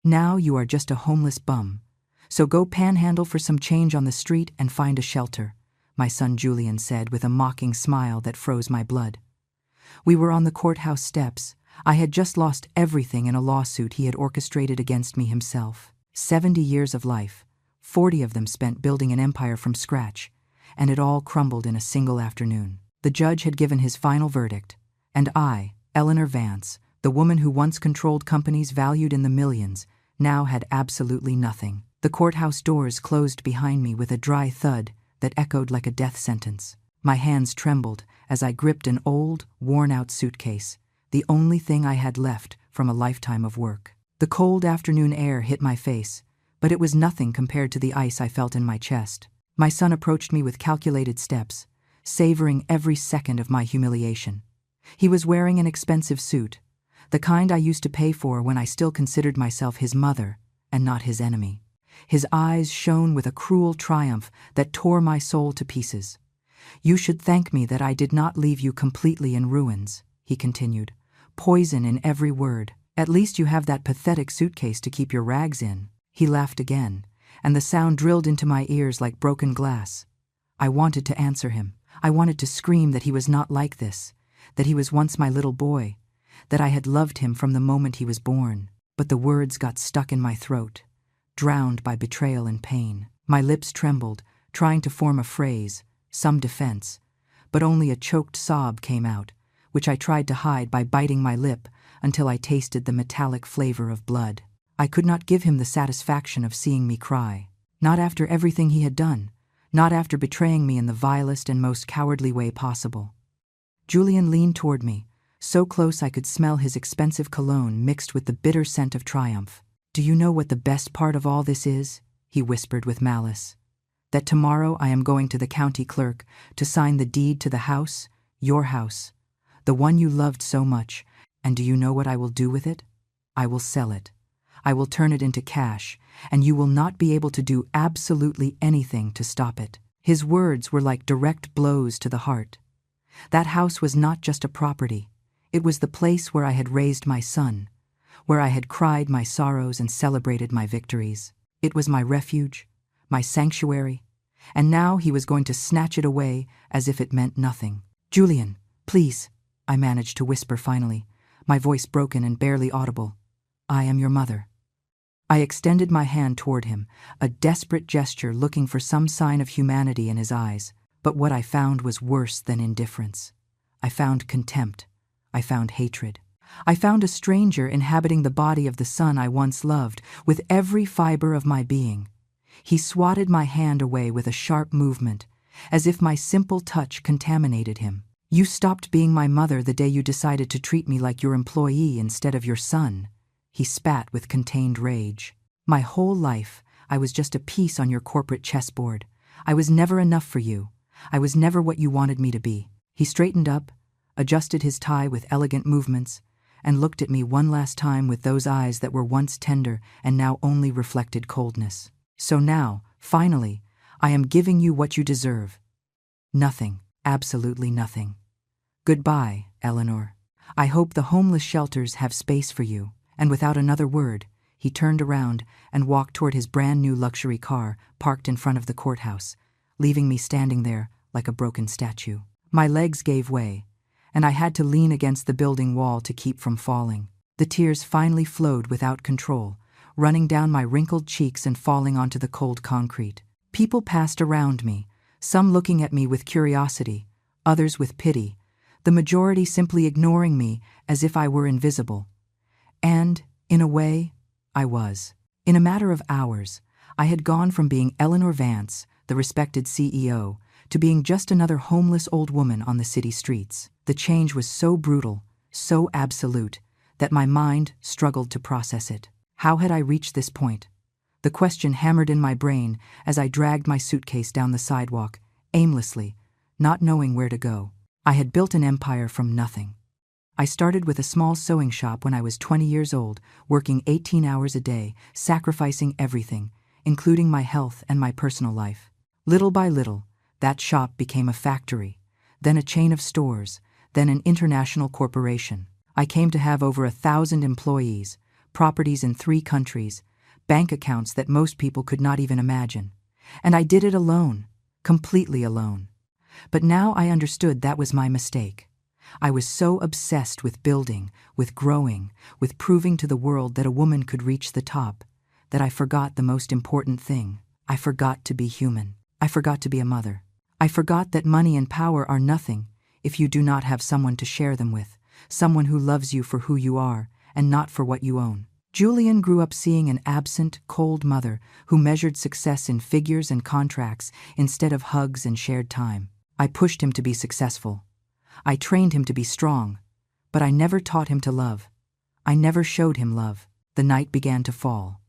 Now you are just a homeless bum. So go panhandle for some change on the street and find a shelter, my son Julian said with a mocking smile that froze my blood. We were on the courthouse steps. I had just lost everything in a lawsuit he had orchestrated against me himself. 70 years of life, 40 of them spent building an empire from scratch, and it all crumbled in a single afternoon. The judge had given his final verdict, and I, Eleanor Vance, the woman who once controlled companies valued in the millions, now had absolutely nothing. The courthouse doors closed behind me with a dry thud that echoed like a death sentence. My hands trembled as I gripped an old, worn-out suitcase, the only thing I had left from a lifetime of work. The cold afternoon air hit my face, but it was nothing compared to the ice I felt in my chest. My son approached me with calculated steps, savoring every second of my humiliation. He was wearing an expensive suit, the kind I used to pay for when I still considered myself his mother and not his enemy. His eyes shone with a cruel triumph that tore my soul to pieces. "You should thank me that I did not leave you completely in ruins," he continued, poison in every word. "At least you have that pathetic suitcase to keep your rags in." He laughed again, and the sound drilled into my ears like broken glass. I wanted to answer him. I wanted to scream that he was not like this, that he was once my little boy, that I had loved him from the moment he was born. But the words got stuck in my throat, drowned by betrayal and pain. My lips trembled, trying to form a phrase, some defense, but only a choked sob came out, which I tried to hide by biting my lip until I tasted the metallic flavor of blood. I could not give him the satisfaction of seeing me cry. Not after everything he had done, not after betraying me in the vilest and most cowardly way possible. Julian leaned toward me, so close I could smell his expensive cologne mixed with the bitter scent of triumph. "Do you know what the best part of all this is?" he whispered with malice. "That tomorrow I am going to the county clerk to sign the deed to the house, your house, the one you loved so much, and do you know what I will do with it? I will sell it. I will turn it into cash, and you will not be able to do absolutely anything to stop it." His words were like direct blows to the heart. That house was not just a property. It was the place where I had raised my son, where I had cried my sorrows and celebrated my victories. It was my refuge, my sanctuary, and now he was going to snatch it away as if it meant nothing. "Julian, please," I managed to whisper finally, my voice broken and barely audible. "I am your mother." I extended my hand toward him, a desperate gesture looking for some sign of humanity in his eyes, but what I found was worse than indifference. I found contempt. I found hatred. I found a stranger inhabiting the body of the son I once loved with every fiber of my being. He swatted my hand away with a sharp movement, as if my simple touch contaminated him. "You stopped being my mother the day you decided to treat me like your employee instead of your son," he spat with contained rage. "My whole life, I was just a piece on your corporate chessboard. I was never enough for you. I was never what you wanted me to be." He straightened up, adjusted his tie with elegant movements, and looked at me one last time with those eyes that were once tender and now only reflected coldness. "So now, finally, I am giving you what you deserve. Nothing, absolutely nothing. Goodbye, Eleanor. I hope the homeless shelters have space for you." And without another word, he turned around and walked toward his brand new luxury car parked in front of the courthouse, leaving me standing there like a broken statue. My legs gave way, and I had to lean against the building wall to keep from falling. The tears finally flowed without control, running down my wrinkled cheeks and falling onto the cold concrete. People passed around me, some looking at me with curiosity, others with pity, the majority simply ignoring me as if I were invisible. And, in a way, I was. In a matter of hours, I had gone from being Eleanor Vance, the respected CEO, to being just another homeless old woman on the city streets. The change was so brutal, so absolute, that my mind struggled to process it. How had I reached this point? The question hammered in my brain as I dragged my suitcase down the sidewalk, aimlessly, not knowing where to go. I had built an empire from nothing. I started with a small sewing shop when I was 20 years old, working 18 hours a day, sacrificing everything, including my health and my personal life. Little by little, that shop became a factory, then a chain of stores, then an international corporation. I came to have over 1,000 employees, properties in 3 countries, bank accounts that most people could not even imagine. And I did it alone, completely alone. But now I understood that was my mistake. I was so obsessed with building, with growing, with proving to the world that a woman could reach the top, that I forgot the most important thing. I forgot to be human. I forgot to be a mother. I forgot that money and power are nothing if you do not have someone to share them with, someone who loves you for who you are and not for what you own. Julian grew up seeing an absent, cold mother who measured success in figures and contracts instead of hugs and shared time. I pushed him to be successful. I trained him to be strong, but I never taught him to love. I never showed him love. The night began to fall,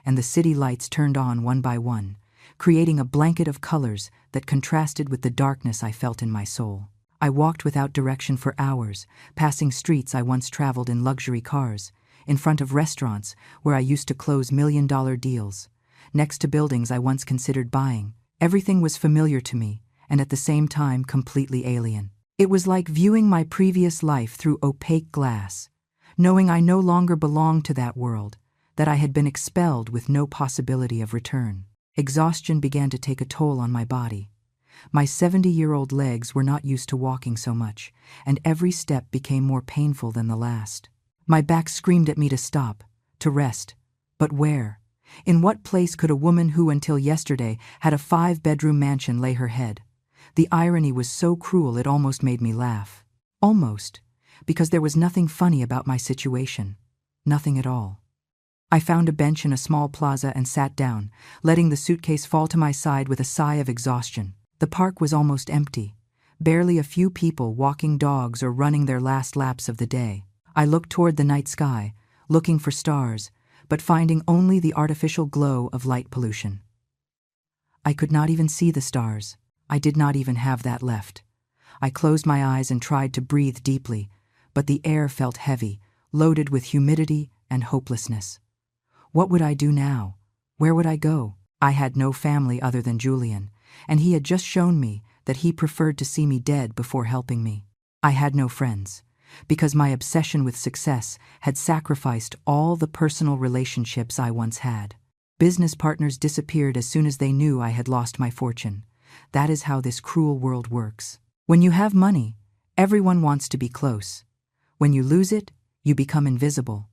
and the city lights turned on one by one, creating a blanket of colors that contrasted with the darkness I felt in my soul. I walked without direction for hours, passing streets I once traveled in luxury cars, in front of restaurants where I used to close million-dollar deals, next to buildings I once considered buying. Everything was familiar to me, and at the same time completely alien. It was like viewing my previous life through opaque glass, knowing I no longer belonged to that world, that I had been expelled with no possibility of return. Exhaustion began to take a toll on my body. My 70-year-old legs were not used to walking so much, and every step became more painful than the last. My back screamed at me to stop, to rest. But where? In what place could a woman who until yesterday had a 5-bedroom mansion lay her head? The irony was so cruel it almost made me laugh. Almost, because there was nothing funny about my situation. Nothing at all. I found a bench in a small plaza and sat down, letting the suitcase fall to my side with a sigh of exhaustion. The park was almost empty, barely a few people walking dogs or running their last laps of the day. I looked toward the night sky, looking for stars, but finding only the artificial glow of light pollution. I could not even see the stars. I did not even have that left. I closed my eyes and tried to breathe deeply, but the air felt heavy, loaded with humidity and hopelessness. What would I do now? Where would I go? I had no family other than Julian, and he had just shown me that he preferred to see me dead before helping me. I had no friends, because my obsession with success had sacrificed all the personal relationships I once had. Business partners disappeared as soon as they knew I had lost my fortune. That is how this cruel world works. When you have money, everyone wants to be close. When you lose it, you become invisible.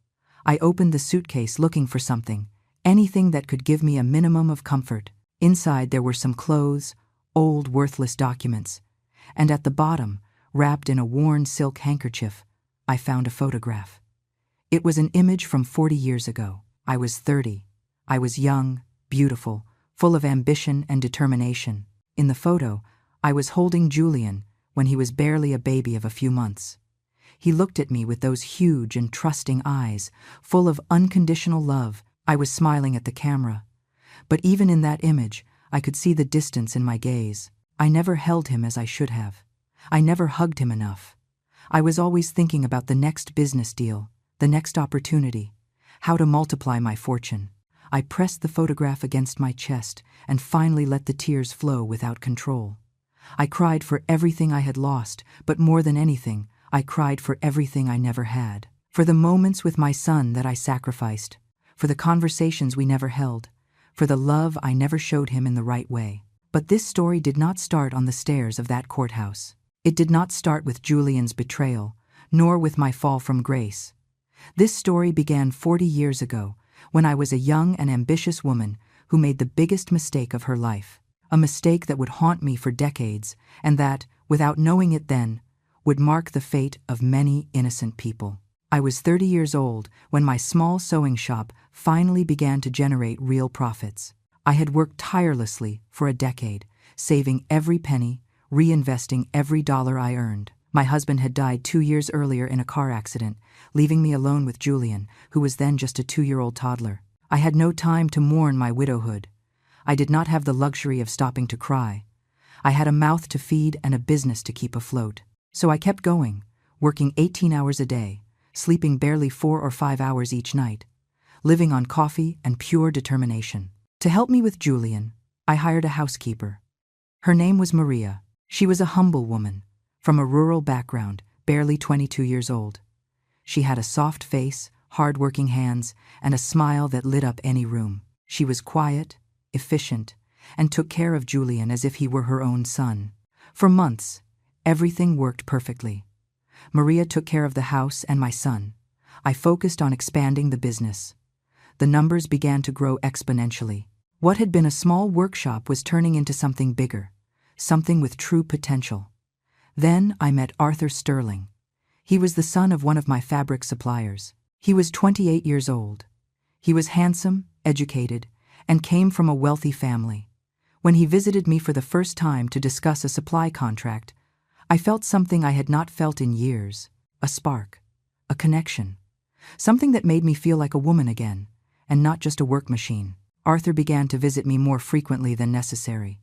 I opened the suitcase looking for something, anything that could give me a minimum of comfort. Inside there were some clothes, old worthless documents, and at the bottom, wrapped in a worn silk handkerchief, I found a photograph. It was an image from 40 years ago. I was 30. I was young, beautiful, full of ambition and determination. In the photo, I was holding Julian when he was barely a baby of a few months. He looked at me with those huge and trusting eyes, full of unconditional love. I was smiling at the camera. But even in that image, I could see the distance in my gaze. I never held him as I should have. I never hugged him enough. I was always thinking about the next business deal, the next opportunity, how to multiply my fortune. I pressed the photograph against my chest and finally let the tears flow without control. I cried for everything I had lost, but more than anything, I cried for everything I never had. For the moments with my son that I sacrificed, for the conversations we never held, for the love I never showed him in the right way. But this story did not start on the stairs of that courthouse. It did not start with Julian's betrayal, nor with my fall from grace. This story began 40 years ago, when I was a young and ambitious woman who made the biggest mistake of her life, a mistake that would haunt me for decades, and that, without knowing it then, would mark the fate of many innocent people. I was 30 years old when my small sewing shop finally began to generate real profits. I had worked tirelessly for a decade, saving every penny, reinvesting every dollar I earned. My husband had died 2 years earlier in a car accident, leaving me alone with Julian, who was then just a 2-year-old toddler. I had no time to mourn my widowhood. I did not have the luxury of stopping to cry. I had a mouth to feed and a business to keep afloat. So I kept going, working 18 hours a day, sleeping barely 4 or 5 hours each night, living on coffee and pure determination. To help me with Julian, I hired a housekeeper. Her name was Maria. She was a humble woman, from a rural background, barely 22 years old. She had a soft face, hard-working hands, and a smile that lit up any room. She was quiet, efficient, and took care of Julian as if he were her own son. For months, everything worked perfectly. Maria took care of the house and my son. I focused on expanding the business. The numbers began to grow exponentially. What had been a small workshop was turning into something bigger, something with true potential. Then I met Arthur Sterling. He was the son of one of my fabric suppliers. He was 28 years old. He was handsome, educated, and came from a wealthy family. When he visited me for the first time to discuss a supply contract, I felt something I had not felt in years, a spark, a connection, something that made me feel like a woman again, and not just a work machine. Arthur began to visit me more frequently than necessary.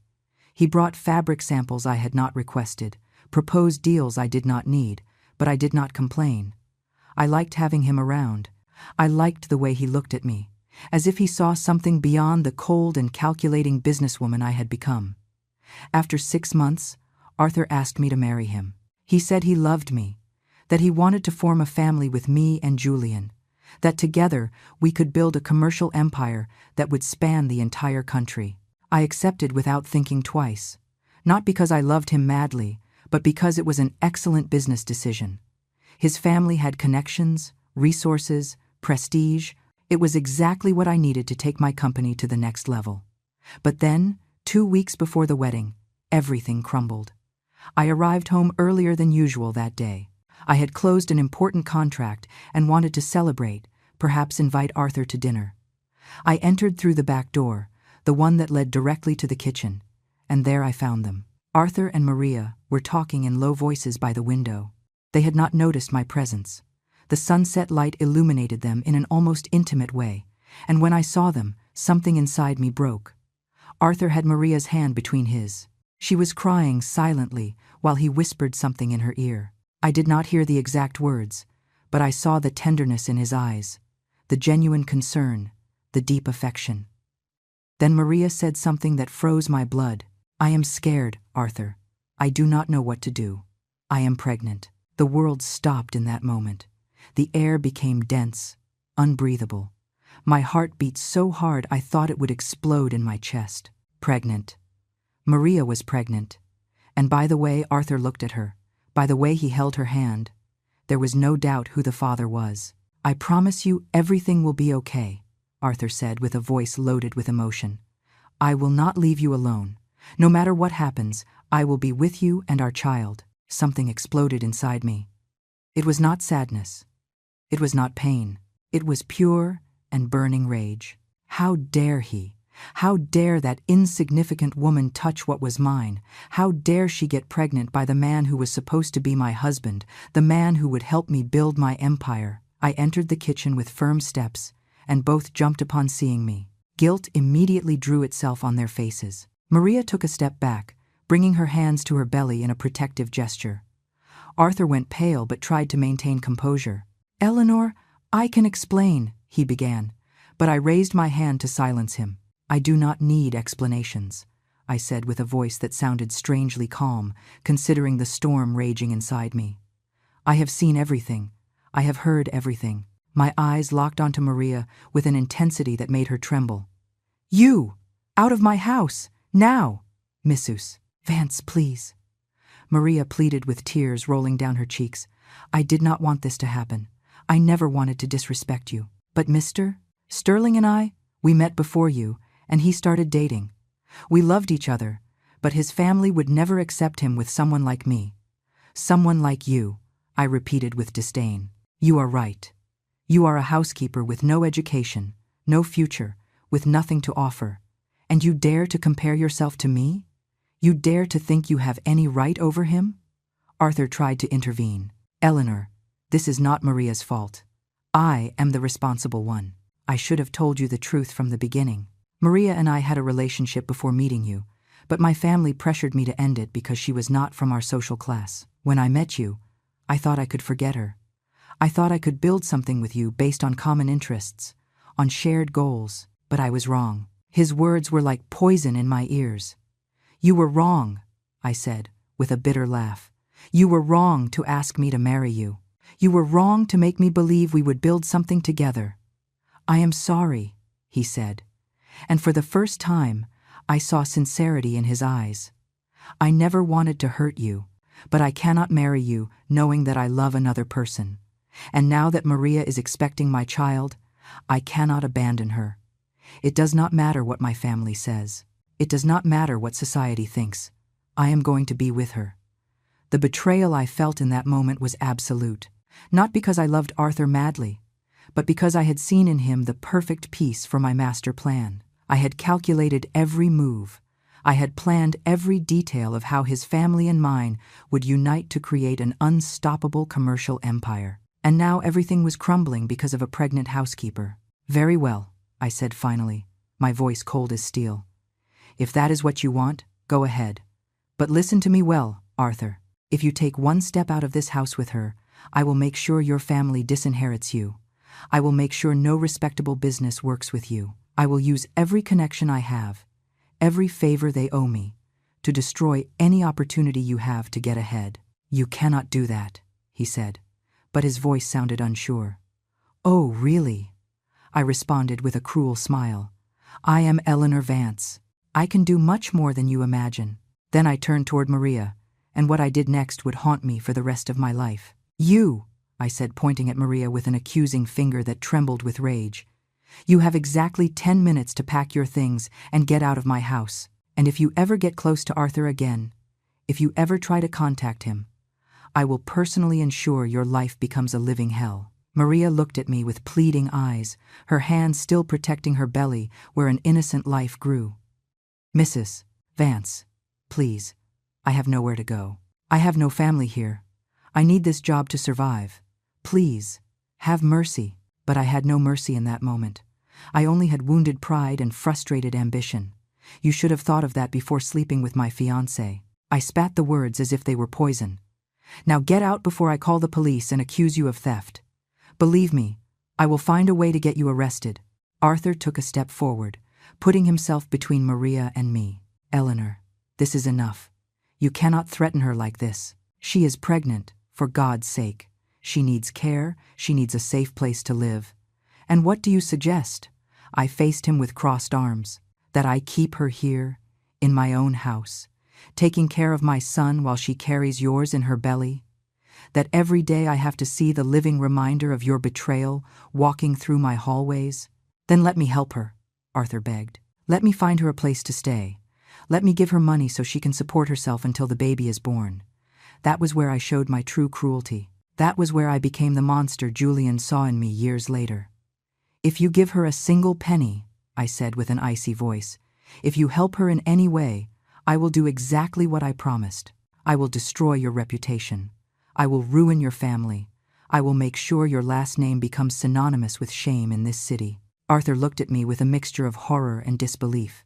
He brought fabric samples I had not requested, proposed deals I did not need, but I did not complain. I liked having him around. I liked the way he looked at me, as if he saw something beyond the cold and calculating businesswoman I had become. After 6 months, Arthur asked me to marry him. He said he loved me, that he wanted to form a family with me and Julian, that together we could build a commercial empire that would span the entire country. I accepted without thinking twice, not because I loved him madly, but because it was an excellent business decision. His family had connections, resources, prestige. It was exactly what I needed to take my company to the next level. But then, 2 weeks before the wedding, everything crumbled. I arrived home earlier than usual that day. I had closed an important contract and wanted to celebrate, perhaps invite Arthur to dinner. I entered through the back door, the one that led directly to the kitchen, and there I found them. Arthur and Maria were talking in low voices by the window. They had not noticed my presence. The sunset light illuminated them in an almost intimate way, and when I saw them, something inside me broke. Arthur had Maria's hand between his. She was crying silently while he whispered something in her ear. I did not hear the exact words, but I saw the tenderness in his eyes, the genuine concern, the deep affection. Then Maria said something that froze my blood. "I am scared, Arthur. I do not know what to do. I am pregnant." The world stopped in that moment. The air became dense, unbreathable. My heart beat so hard I thought it would explode in my chest. Pregnant. Maria was pregnant. And by the way Arthur looked at her, by the way he held her hand, there was no doubt who the father was. "I promise you everything will be okay," Arthur said with a voice loaded with emotion. "I will not leave you alone. No matter what happens, I will be with you and our child." Something exploded inside me. It was not sadness. It was not pain. It was pure and burning rage. How dare he? How dare that insignificant woman touch what was mine? How dare she get pregnant by the man who was supposed to be my husband, the man who would help me build my empire? I entered the kitchen with firm steps, and both jumped upon seeing me. Guilt immediately drew itself on their faces. Maria took a step back, bringing her hands to her belly in a protective gesture. Arthur went pale but tried to maintain composure. "Eleanor, I can explain," he began, but I raised my hand to silence him. "I do not need explanations," I said with a voice that sounded strangely calm, considering the storm raging inside me. "I have seen everything. I have heard everything." My eyes locked onto Maria with an intensity that made her tremble. "You! Out of my house! Now! Missus! Vance, please." Maria pleaded with tears rolling down her cheeks. "I did not want this to happen. I never wanted to disrespect you. But Mr. Sterling and we met before you, and he started dating. We loved each other, but his family would never accept him with someone like me. Someone like you," I repeated with disdain. "You are right. You are a housekeeper with no education, no future, with nothing to offer. And you dare to compare yourself to me? You dare to think you have any right over him?" Arthur tried to intervene. "Eleanor, this is not Maria's fault. I am the responsible one. I should have told you the truth from the beginning. Maria and I had a relationship before meeting you, but my family pressured me to end it because she was not from our social class. When I met you, I thought I could forget her. I thought I could build something with you based on common interests, on shared goals, but I was wrong." His words were like poison in my ears. "You were wrong," I said, with a bitter laugh. "You were wrong to ask me to marry you. You were wrong to make me believe we would build something together. I am sorry, he said. And for the first time, I saw sincerity in his eyes. I never wanted to hurt you, but I cannot marry you knowing that I love another person. And now that Maria is expecting my child, I cannot abandon her. It does not matter what my family says. It does not matter what society thinks. I am going to be with her. The betrayal I felt in that moment was absolute, not because I loved Arthur madly, but because I had seen in him the perfect piece for my master plan. I had calculated every move. I had planned every detail of how his family and mine would unite to create an unstoppable commercial empire. And now everything was crumbling because of a pregnant housekeeper. Very well, I said finally, my voice cold as steel. If that is what you want, go ahead. But listen to me well, Arthur. If you take one step out of this house with her, I will make sure your family disinherits you. I will make sure no respectable business works with you. I will use every connection I have, every favor they owe me, to destroy any opportunity you have to get ahead. You cannot do that, he said, but his voice sounded unsure. Oh, really? I responded with a cruel smile. I am Eleanor Vance. I can do much more than you imagine. Then I turned toward Maria, and what I did next would haunt me for the rest of my life. You, I said, pointing at Maria with an accusing finger that trembled with rage. You have exactly 10 minutes to pack your things and get out of my house. And if you ever get close to Arthur again, if you ever try to contact him, I will personally ensure your life becomes a living hell. Maria looked at me with pleading eyes, her hands still protecting her belly where an innocent life grew. Mrs. Vance, please, I have nowhere to go. I have no family here. I need this job to survive. Please, have mercy. But I had no mercy in that moment. I only had wounded pride and frustrated ambition. You should have thought of that before sleeping with my fiancé. I spat the words as if they were poison. Now get out before I call the police and accuse you of theft. Believe me, I will find a way to get you arrested. Arthur took a step forward, putting himself between Maria and me. Eleanor, this is enough. You cannot threaten her like this. She is pregnant, for God's sake. She needs care, she needs a safe place to live. And what do you suggest? I faced him with crossed arms. That I keep her here, in my own house, taking care of my son while she carries yours in her belly? That every day I have to see the living reminder of your betrayal walking through my hallways? Then let me help her, Arthur begged. Let me find her a place to stay. Let me give her money so she can support herself until the baby is born. That was where I showed my true cruelty. That was where I became the monster Julian saw in me years later. If you give her a single penny, I said with an icy voice, if you help her in any way, I will do exactly what I promised. I will destroy your reputation. I will ruin your family. I will make sure your last name becomes synonymous with shame in this city. Arthur looked at me with a mixture of horror and disbelief.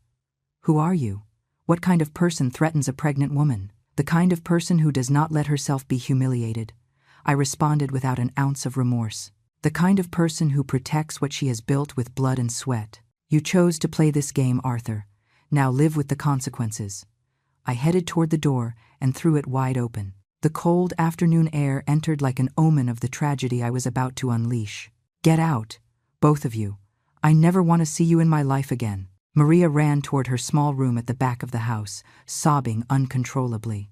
Who are you? What kind of person threatens a pregnant woman? The kind of person who does not let herself be humiliated. I responded without an ounce of remorse. The kind of person who protects what she has built with blood and sweat. You chose to play this game, Arthur. Now live with the consequences. I headed toward the door and threw it wide open. The cold afternoon air entered like an omen of the tragedy I was about to unleash. Get out, both of you. I never want to see you in my life again. Maria ran toward her small room at the back of the house, sobbing uncontrollably.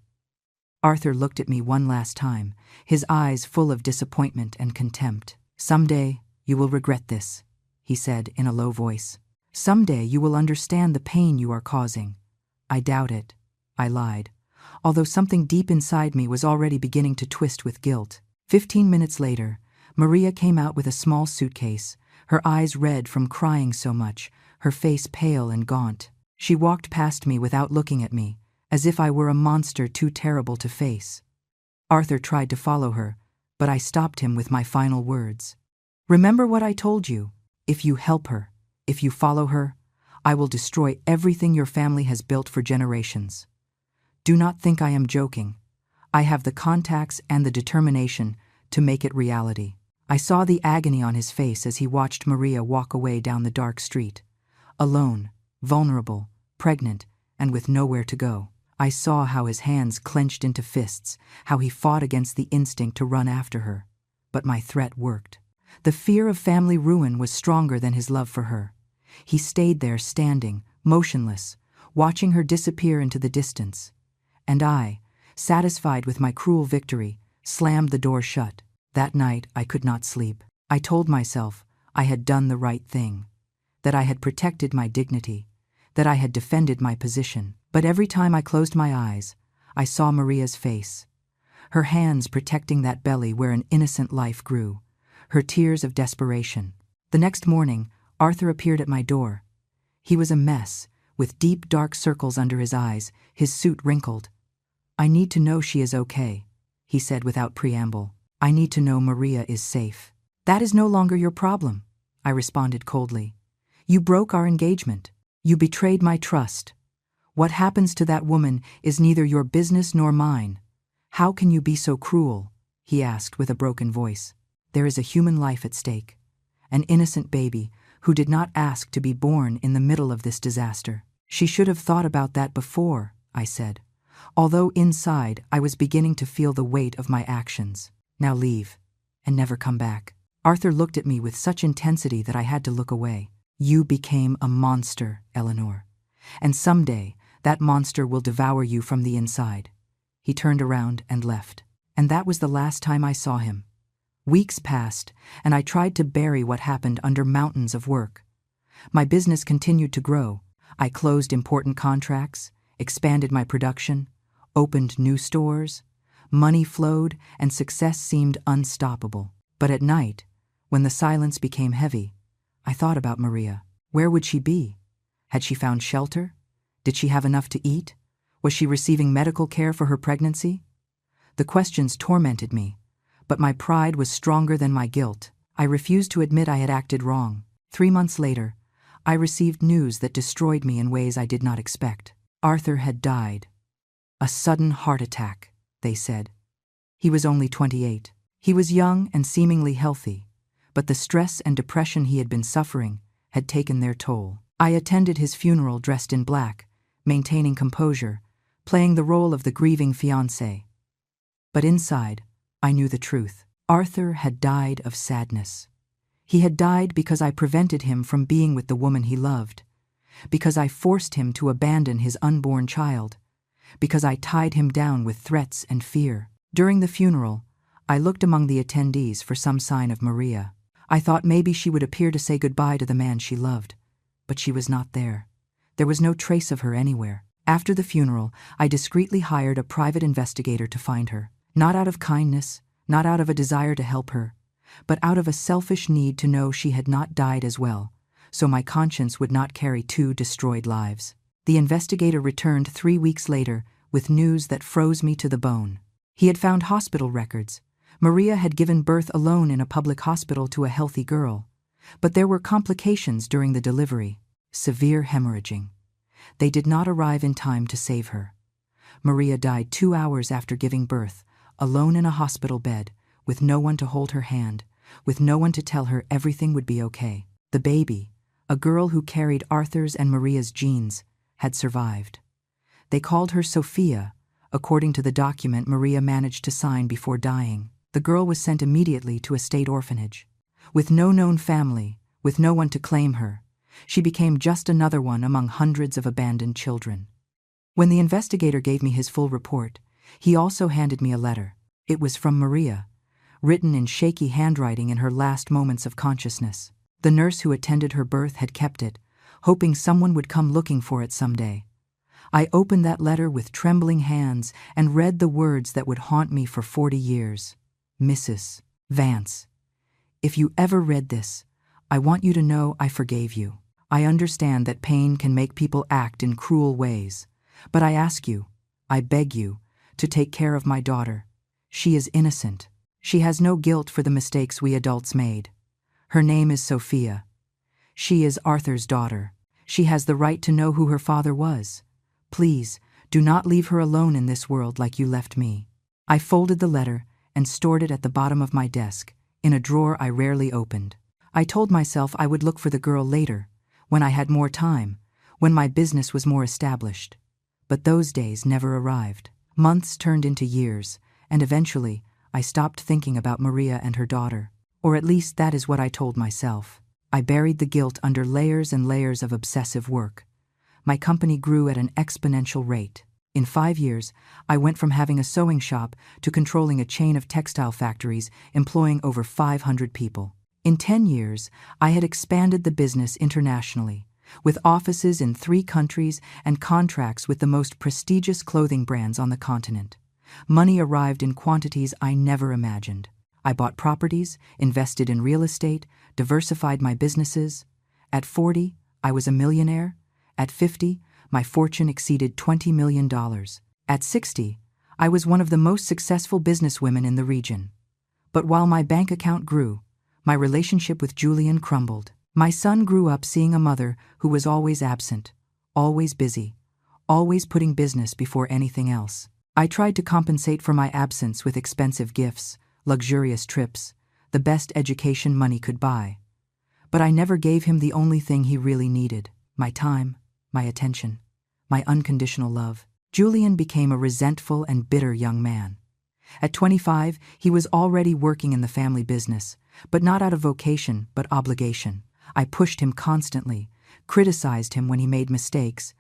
Arthur looked at me one last time, his eyes full of disappointment and contempt. Someday, you will regret this, he said in a low voice. Someday you will understand the pain you are causing. I doubt it, I lied, although something deep inside me was already beginning to twist with guilt. 15 minutes later, Maria came out with a small suitcase, her eyes red from crying so much, her face pale and gaunt. She walked past me without looking at me, as if I were a monster too terrible to face. Arthur tried to follow her, but I stopped him with my final words. Remember what I told you. If you help her, if you follow her, I will destroy everything your family has built for generations. Do not think I am joking. I have the contacts and the determination to make it reality. I saw the agony on his face as he watched Maria walk away down the dark street. Alone, vulnerable, pregnant, and with nowhere to go. I saw how his hands clenched into fists, how he fought against the instinct to run after her. but my threat worked. The fear of family ruin was stronger than his love for her. He stayed there standing, motionless, watching her disappear into the distance. And I, satisfied with my cruel victory, slammed the door shut. That night I could not sleep. I told myself I had done the right thing, that I had protected my dignity, that I had defended my position. But every time I closed my eyes, I saw Maria's face, her hands protecting that belly where an innocent life grew, her tears of desperation. The next morning, Arthur appeared at my door. He was a mess, with deep dark circles under his eyes, his suit wrinkled. "I need to know she is okay," he said without preamble. "I need to know Maria is safe." "That is no longer your problem," I responded coldly. "You broke our engagement. You betrayed my trust. What happens to that woman is neither your business nor mine." "How can you be so cruel?" he asked with a broken voice. "There is a human life at stake, an innocent baby who did not ask to be born in the middle of this disaster." "She should have thought about that before," I said, although inside I was beginning to feel the weight of my actions. "Now leave, and never come back." Arthur looked at me with such intensity that I had to look away. "You became a monster, Eleanor, and someday that monster will devour you from the inside." He turned around and left. And that was the last time I saw him. Weeks passed, and I tried to bury what happened under mountains of work. My business continued to grow. I closed important contracts, expanded my production, opened new stores. Money flowed, and success seemed unstoppable. But at night, when the silence became heavy, I thought about Maria. Where would she be? Had she found shelter? Did she have enough to eat? Was she receiving medical care for her pregnancy? The questions tormented me, but my pride was stronger than my guilt. I refused to admit I had acted wrong. 3 months later, I received news that destroyed me in ways I did not expect. Arthur had died. A sudden heart attack, they said. He was only 28. He was young and seemingly healthy, but the stress and depression he had been suffering had taken their toll. I attended his funeral dressed in black, maintaining composure, playing the role of the grieving fiancé. But inside, I knew the truth. Arthur had died of sadness. He had died because I prevented him from being with the woman he loved, because I forced him to abandon his unborn child, because I tied him down with threats and fear. During the funeral, I looked among the attendees for some sign of Maria. I thought maybe she would appear to say goodbye to the man she loved, but she was not there. There was no trace of her anywhere. After the funeral, I discreetly hired a private investigator to find her, not out of kindness, not out of a desire to help her, but out of a selfish need to know she had not died as well, so my conscience would not carry 2 destroyed lives. The investigator returned 3 weeks later with news that froze me to the bone. He had found hospital records. Maria had given birth alone in a public hospital to a healthy girl, but there were complications during the delivery, severe hemorrhaging. They did not arrive in time to save her. Maria died 2 hours after giving birth, alone in a hospital bed, with no one to hold her hand, with no one to tell her everything would be okay. The baby, a girl who carried Arthur's and Maria's genes, had survived. They called her Sophia, according to the document Maria managed to sign before dying. The girl was sent immediately to a state orphanage. With no known family, with no one to claim her, she became just another one among hundreds of abandoned children. When the investigator gave me his full report, he also handed me a letter. It was from Maria, written in shaky handwriting in her last moments of consciousness. The nurse who attended her birth had kept it, hoping someone would come looking for it someday. I opened that letter with trembling hands and read the words that would haunt me for 40 years. "Mrs. Vance, if you ever read this, I want you to know I forgave you. I understand that pain can make people act in cruel ways, but I ask you, I beg you, to take care of my daughter. She is innocent. She has no guilt for the mistakes we adults made. Her name is Sophia. She is Arthur's daughter. She has the right to know who her father was. Please, do not leave her alone in this world like you left me." I folded the letter and stored it at the bottom of my desk, in a drawer I rarely opened. I told myself I would look for the girl later, when I had more time, when my business was more established. But those days never arrived. Months turned into years, and eventually I stopped thinking about Maria and her daughter. Or at least that is what I told myself. I buried the guilt under layers and layers of obsessive work. My company grew at an exponential rate. In 5 years, I went from having a sewing shop to controlling a chain of textile factories employing over 500 people. In 10 years, I had expanded the business internationally, with offices in 3 countries and contracts with the most prestigious clothing brands on the continent. Money arrived in quantities I never imagined. I bought properties, invested in real estate, diversified my businesses. At 40, I was a millionaire. At 50, my fortune exceeded $20 million. At 60, I was one of the most successful businesswomen in the region. But while my bank account grew, my relationship with Julian crumbled. My son grew up seeing a mother who was always absent, always busy, always putting business before anything else. I tried to compensate for my absence with expensive gifts, luxurious trips, the best education money could buy. But I never gave him the only thing he really needed: my time, my attention, my unconditional love. Julian became a resentful and bitter young man. At 25, he was already working in the family business, but not out of vocation, but obligation. I pushed him constantly, criticized him when he made mistakes,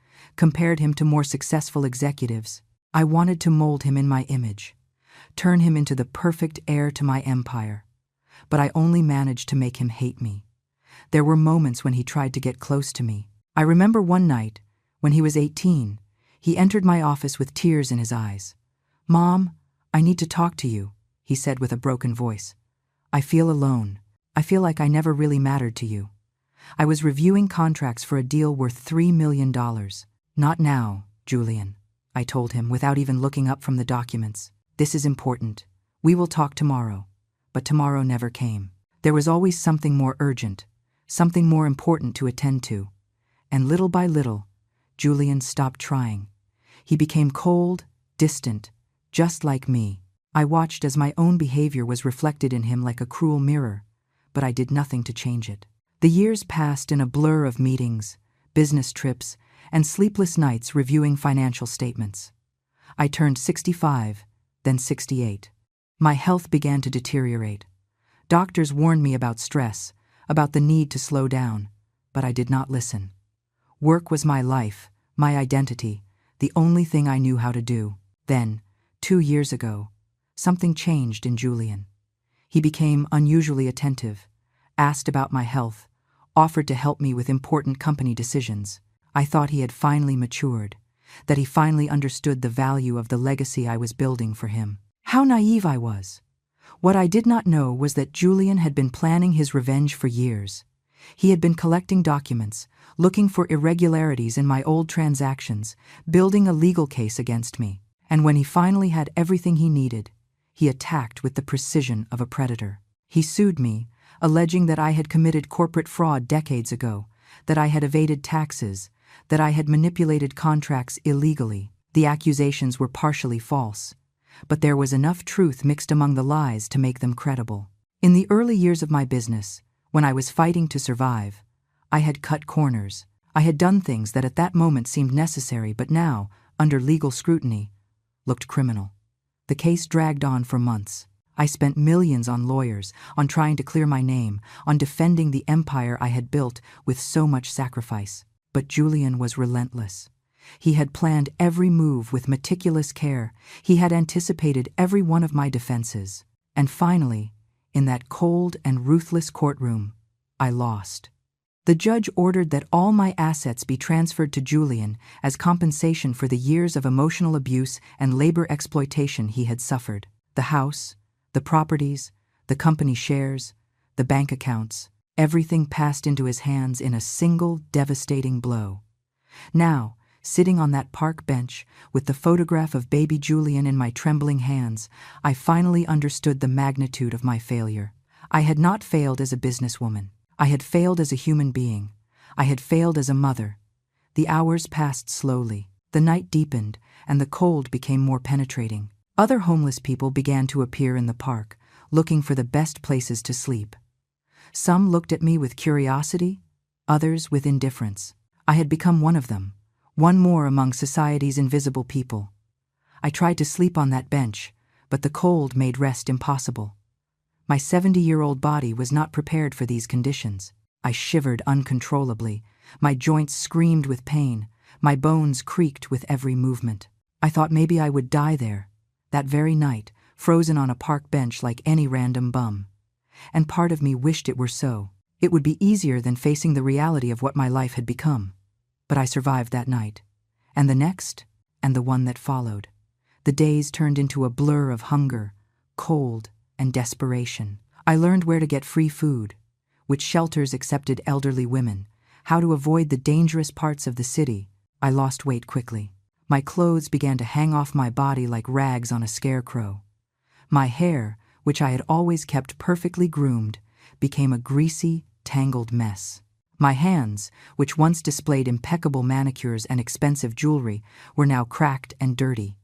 compared him to more successful executives. I wanted to mold him in my image, turn him into the perfect heir to my empire. But I only managed to make him hate me. There were moments when he tried to get close to me. I remember one night, when he was 18, he entered my office with tears in his eyes. "Mom, I need to talk to you," he said with a broken voice. "I feel alone. I feel like I never really mattered to you." I was reviewing contracts for a deal worth $3 million. "Not now, Julian," I told him without even looking up from the documents. "This is important. We will talk tomorrow." But tomorrow never came. There was always something more urgent, something more important to attend to. And little by little, Julian stopped trying. He became cold, distant, just like me. I watched as my own behavior was reflected in him like a cruel mirror, but I did nothing to change it. The years passed in a blur of meetings, business trips, and sleepless nights reviewing financial statements. I turned 65, then 68. My health began to deteriorate. Doctors warned me about stress, about the need to slow down, but I did not listen. Work was my life, my identity, the only thing I knew how to do. Then, 2 years ago, something changed in Julian. He became unusually attentive, asked about my health, offered to help me with important company decisions. I thought he had finally matured, that he finally understood the value of the legacy I was building for him. How naive I was! What I did not know was that Julian had been planning his revenge for years. He had been collecting documents, looking for irregularities in my old transactions, building a legal case against me. And when he finally had everything he needed, he attacked with the precision of a predator. He sued me, alleging that I had committed corporate fraud decades ago, that I had evaded taxes, that I had manipulated contracts illegally. The accusations were partially false, but there was enough truth mixed among the lies to make them credible. In the early years of my business, when I was fighting to survive, I had cut corners. I had done things that at that moment seemed necessary, but now, under legal scrutiny, looked criminal. The case dragged on for months. I spent millions on lawyers, on trying to clear my name, on defending the empire I had built with so much sacrifice. But Julian was relentless. He had planned every move with meticulous care. He had anticipated every one of my defenses. And finally, in that cold and ruthless courtroom, I lost. The judge ordered that all my assets be transferred to Julian as compensation for the years of emotional abuse and labor exploitation he had suffered. The house, the properties, the company shares, the bank accounts, everything passed into his hands in a single devastating blow. Now, sitting on that park bench with the photograph of baby Julian in my trembling hands, I finally understood the magnitude of my failure. I had not failed as a businesswoman. I had failed as a human being. I had failed as a mother. The hours passed slowly. The night deepened, and the cold became more penetrating. Other homeless people began to appear in the park, looking for the best places to sleep. Some looked at me with curiosity, others with indifference. I had become one of them, one more among society's invisible people. I tried to sleep on that bench, but the cold made rest impossible. My 70-year-old body was not prepared for these conditions. I shivered uncontrollably. My joints screamed with pain. My bones creaked with every movement. I thought maybe I would die there, that very night, frozen on a park bench like any random bum. And part of me wished it were so. It would be easier than facing the reality of what my life had become. But I survived that night, and the next, and the one that followed. The days turned into a blur of hunger, cold, and desperation. I learned where to get free food, which shelters accepted elderly women, how to avoid the dangerous parts of the city. I lost weight quickly. My clothes began to hang off my body like rags on a scarecrow. My hair, which I had always kept perfectly groomed, became a greasy, tangled mess. My hands, which once displayed impeccable manicures and expensive jewelry, were now cracked and dirty.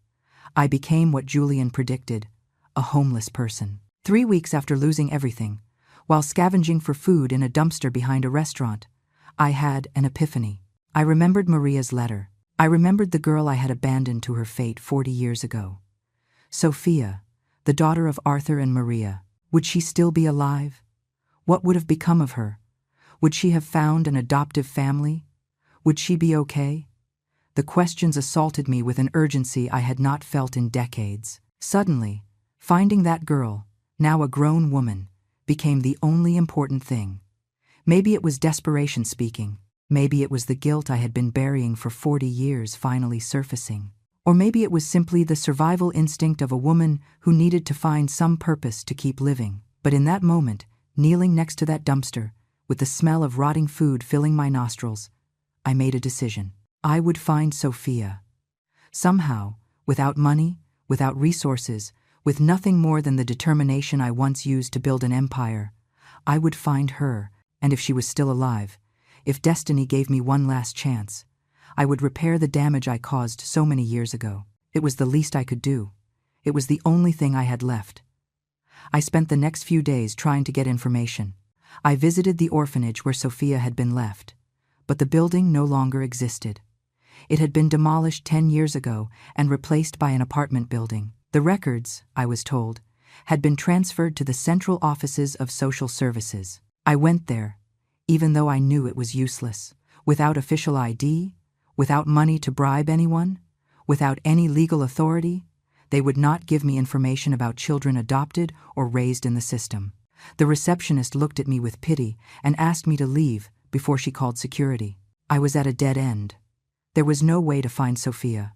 I became what Julian predicted, a homeless person. 3 weeks after losing everything, while scavenging for food in a dumpster behind a restaurant, I had an epiphany. I remembered Maria's letter. I remembered the girl I had abandoned to her fate 40 years ago. Sophia, the daughter of Arthur and Maria. Would she still be alive? What would have become of her? Would she have found an adoptive family? Would she be okay? The questions assaulted me with an urgency I had not felt in decades. Suddenly, finding that girl, now a grown woman, became the only important thing. Maybe it was desperation speaking. Maybe it was the guilt I had been burying for 40 years finally surfacing. Or maybe it was simply the survival instinct of a woman who needed to find some purpose to keep living. But in that moment, kneeling next to that dumpster, with the smell of rotting food filling my nostrils, I made a decision. I would find Sophia. Somehow, without money, without resources, with nothing more than the determination I once used to build an empire, I would find her, and if she was still alive, if destiny gave me one last chance, I would repair the damage I caused so many years ago. It was the least I could do. It was the only thing I had left. I spent the next few days trying to get information. I visited the orphanage where Sophia had been left, but the building no longer existed. It had been demolished 10 years ago and replaced by an apartment building. The records, I was told, had been transferred to the central offices of social services. I went there, even though I knew it was useless. Without official ID, without money to bribe anyone, without any legal authority, they would not give me information about children adopted or raised in the system. The receptionist looked at me with pity and asked me to leave before she called security. I was at a dead end. There was no way to find Sophia.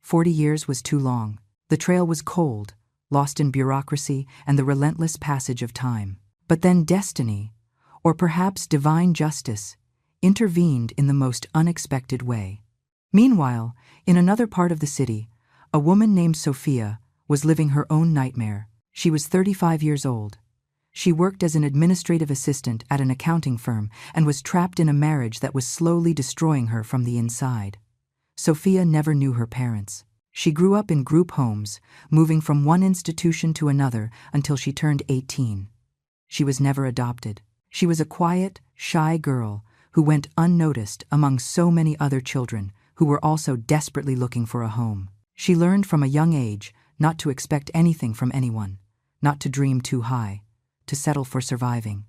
40 years was too long. The trail was cold, lost in bureaucracy and the relentless passage of time. But then destiny, or perhaps divine justice, intervened in the most unexpected way. Meanwhile, in another part of the city, a woman named Sophia was living her own nightmare. She was 35 years old. She worked as an administrative assistant at an accounting firm and was trapped in a marriage that was slowly destroying her from the inside. Sophia never knew her parents. She grew up in group homes, moving from one institution to another until she turned 18. She was never adopted. She was a quiet, shy girl who went unnoticed among so many other children who were also desperately looking for a home. She learned from a young age not to expect anything from anyone, not to dream too high, to settle for surviving.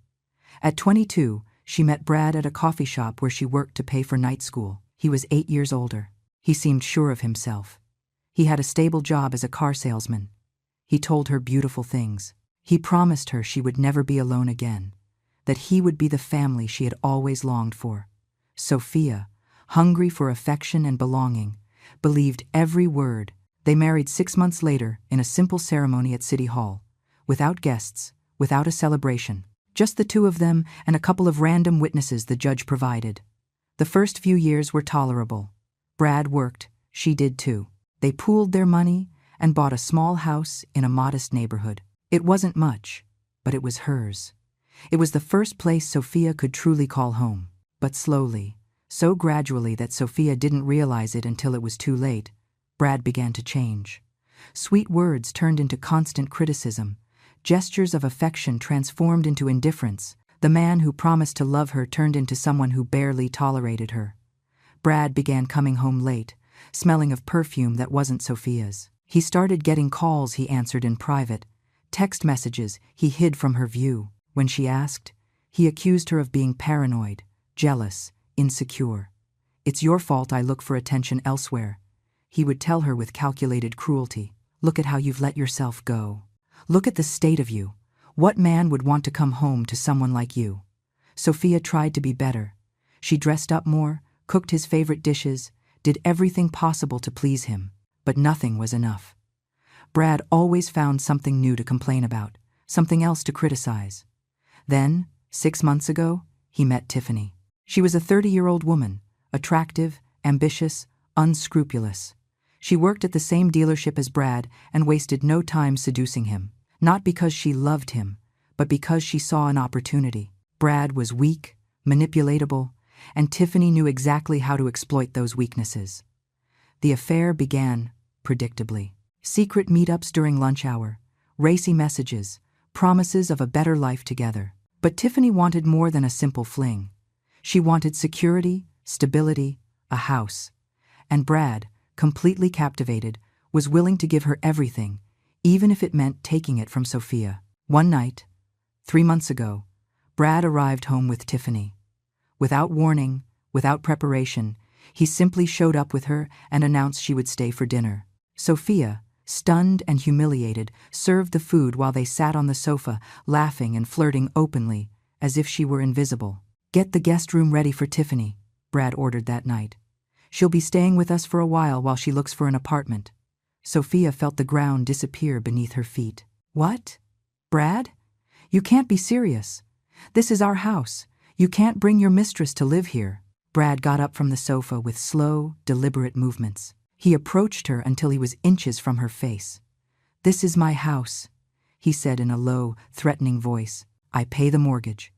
At 22, she met Brad at a coffee shop where she worked to pay for night school. He was 8 years older. He seemed sure of himself. He had a stable job as a car salesman. He told her beautiful things. He promised her she would never be alone again, that he would be the family she had always longed for. Sophia, hungry for affection and belonging, believed every word. They married 6 months later in a simple ceremony at City Hall, without guests, without a celebration. Just the two of them and a couple of random witnesses the judge provided. The first few years were tolerable. Brad worked, she did too. They pooled their money and bought a small house in a modest neighborhood. It wasn't much, but it was hers. It was the first place Sophia could truly call home. But slowly, so gradually that Sophia didn't realize it until it was too late, Brad began to change. Sweet words turned into constant criticism. Gestures of affection transformed into indifference. The man who promised to love her turned into someone who barely tolerated her. Brad began coming home late, smelling of perfume that wasn't Sophia's. He started getting calls he answered in private, text messages he hid from her view. When she asked, he accused her of being paranoid, jealous, insecure. "It's your fault I look for attention elsewhere," he would tell her with calculated cruelty. "Look at how you've let yourself go. Look at the state of you. What man would want to come home to someone like you?" Sophia tried to be better. She dressed up more, cooked his favorite dishes, did everything possible to please him, but nothing was enough. Brad always found something new to complain about, something else to criticize. Then, 6 months ago, he met Tiffany. She was a 30-year-old woman, attractive, ambitious, unscrupulous. She worked at the same dealership as Brad and wasted no time seducing him, not because she loved him, but because she saw an opportunity. Brad was weak, manipulatable, and Tiffany knew exactly how to exploit those weaknesses. The affair began, predictably. Secret meetups during lunch hour, racy messages, promises of a better life together. But Tiffany wanted more than a simple fling. She wanted security, stability, a house. And Brad, completely captivated, was willing to give her everything, even if it meant taking it from Sophia. One night, 3 months ago, Brad arrived home with Tiffany. Without warning, without preparation, he simply showed up with her and announced she would stay for dinner. Sophia, stunned and humiliated, served the food while they sat on the sofa, laughing and flirting openly, as if she were invisible. "Get the guest room ready for Tiffany," Brad ordered that night. "She'll be staying with us for a while she looks for an apartment." Sophia felt the ground disappear beneath her feet. "What? Brad? You can't be serious. This is our house. You can't bring your mistress to live here." Brad got up from the sofa with slow, deliberate movements. He approached her until he was inches from her face. "This is my house," he said in a low, threatening voice. "I pay the mortgage.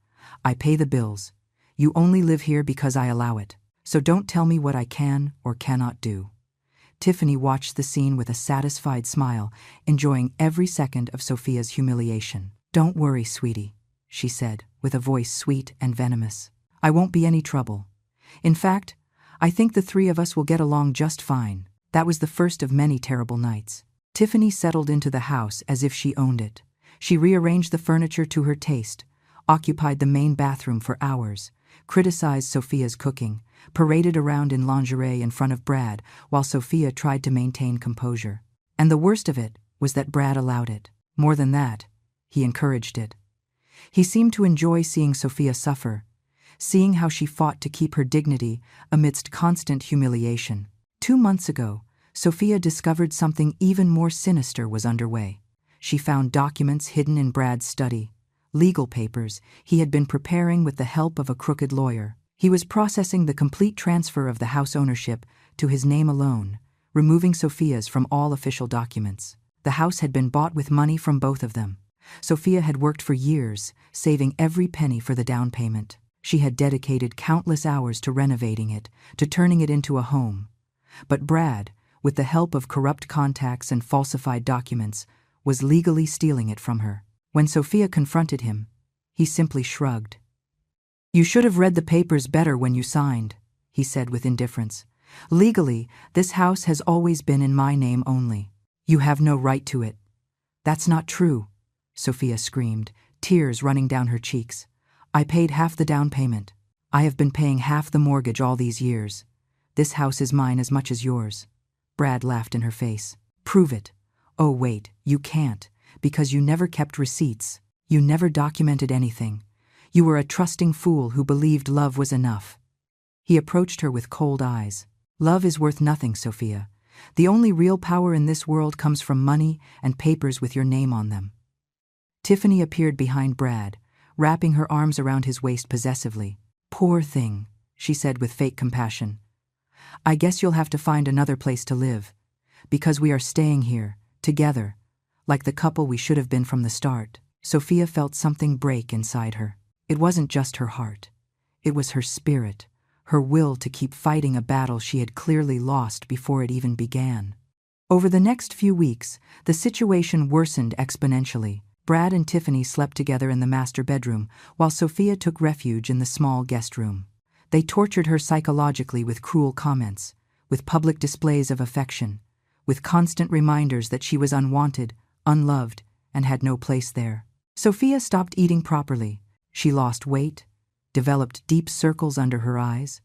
I pay the bills. You only live here because I allow it. So don't tell me what I can or cannot do." Tiffany watched the scene with a satisfied smile, enjoying every second of Sophia's humiliation. "Don't worry, sweetie," she said, with a voice sweet and venomous. "I won't be any trouble. In fact, I think the three of us will get along just fine." That was the first of many terrible nights. Tiffany settled into the house as if she owned it. She rearranged the furniture to her taste, occupied the main bathroom for hours, criticized Sophia's cooking, paraded around in lingerie in front of Brad while Sophia tried to maintain composure. And the worst of it was that Brad allowed it. More than that, he encouraged it. He seemed to enjoy seeing Sophia suffer, seeing how she fought to keep her dignity amidst constant humiliation. 2 months ago, Sophia discovered something even more sinister was underway. She found documents hidden in Brad's study, legal papers he had been preparing with the help of a crooked lawyer. He was processing the complete transfer of the house ownership to his name alone, removing Sophia's from all official documents. The house had been bought with money from both of them. Sophia had worked for years, saving every penny for the down payment. She had dedicated countless hours to renovating it, to turning it into a home. But Brad, with the help of corrupt contacts and falsified documents, was legally stealing it from her. When Sophia confronted him, he simply shrugged. "You should have read the papers better when you signed," he said with indifference. "Legally, this house has always been in my name only. You have no right to it." "That's not true," Sophia screamed, tears running down her cheeks. "I paid half the down payment. I have been paying half the mortgage all these years. This house is mine as much as yours." Brad laughed in her face. "Prove it." "Oh wait, you can't, because you never kept receipts. You never documented anything. You were a trusting fool who believed love was enough." He approached her with cold eyes. "Love is worth nothing, Sophia. The only real power in this world comes from money and papers with your name on them." Tiffany appeared behind Brad, wrapping her arms around his waist possessively. "Poor thing," she said with fake compassion. "I guess you'll have to find another place to live, because we are staying here, together, like the couple we should have been from the start." Sophia felt something break inside her. It wasn't just her heart. It was her spirit, her will to keep fighting a battle she had clearly lost before it even began. Over the next few weeks, the situation worsened exponentially. Brad and Tiffany slept together in the master bedroom, while Sophia took refuge in the small guest room. They tortured her psychologically with cruel comments, with public displays of affection, with constant reminders that she was unwanted, unloved, and had no place there. Sophia stopped eating properly. She lost weight, developed deep circles under her eyes.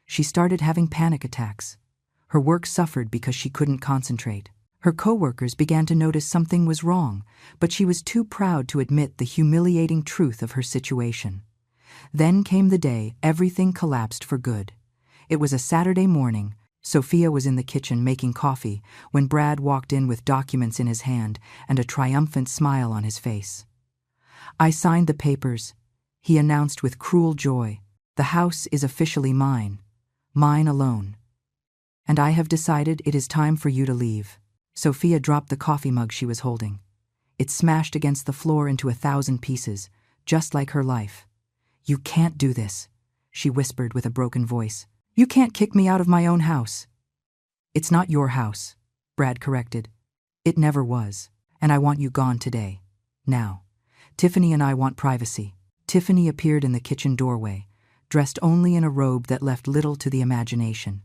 She started having panic attacks. Her work suffered because she couldn't concentrate. Her coworkers began to notice something was wrong, but she was too proud to admit the humiliating truth of her situation. Then came the day everything collapsed for good. It was a Saturday morning. Sophia was in the kitchen making coffee when Brad walked in with documents in his hand and a triumphant smile on his face. "I signed the papers," he announced with cruel joy. "The house is officially mine. Mine alone. And I have decided it is time for you to leave." Sophia dropped the coffee mug she was holding. It smashed against the floor into 1,000 pieces, just like her life. "You can't do this," she whispered with a broken voice. "You can't kick me out of my own house." "It's not your house," Brad corrected. "It never was, and I want you gone today. Now. Tiffany and I want privacy." Tiffany appeared in the kitchen doorway, dressed only in a robe that left little to the imagination.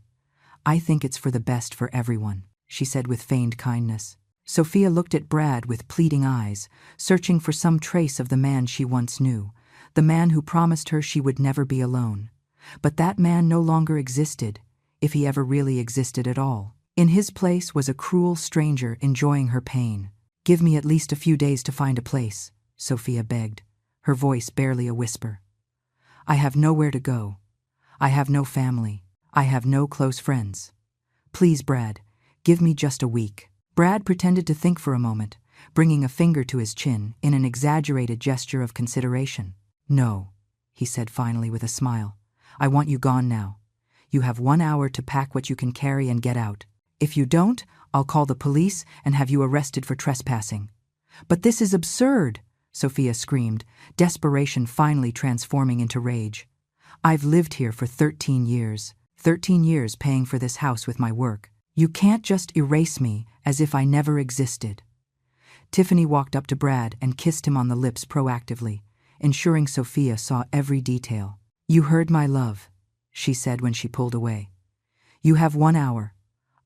"I think it's for the best for everyone," she said with feigned kindness. Sophia looked at Brad with pleading eyes, searching for some trace of the man she once knew, the man who promised her she would never be alone. But that man no longer existed, if he ever really existed at all. In his place was a cruel stranger enjoying her pain. "Give me at least a few days to find a place," Sophia begged, her voice barely a whisper. "I have nowhere to go. I have no family. I have no close friends. Please, Brad, give me just a week." Brad pretended to think for a moment, bringing a finger to his chin in an exaggerated gesture of consideration. "No," he said finally with a smile. "I want you gone now. You have 1 hour to pack what you can carry and get out. If you don't, I'll call the police and have you arrested for trespassing." "But this is absurd," Sophia screamed, desperation finally transforming into rage. "I've lived here for 13 years. 13 years paying for this house with my work. You can't just erase me as if I never existed." Tiffany walked up to Brad and kissed him on the lips proactively, ensuring Sophia saw every detail. "You heard my love," she said when she pulled away. "You have 1 hour.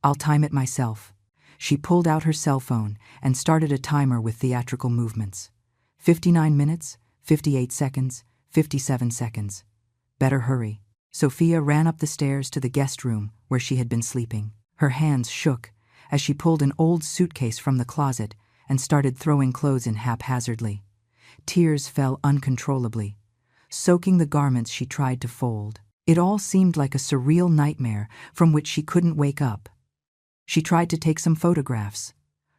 I'll time it myself." She pulled out her cell phone and started a timer with theatrical movements. 59 minutes, 58 seconds, 57 seconds. Better hurry. Sophia ran up the stairs to the guest room where she had been sleeping. Her hands shook as she pulled an old suitcase from the closet and started throwing clothes in haphazardly. Tears fell uncontrollably, soaking the garments she tried to fold. It all seemed like a surreal nightmare from which she couldn't wake up. She tried to take some photographs,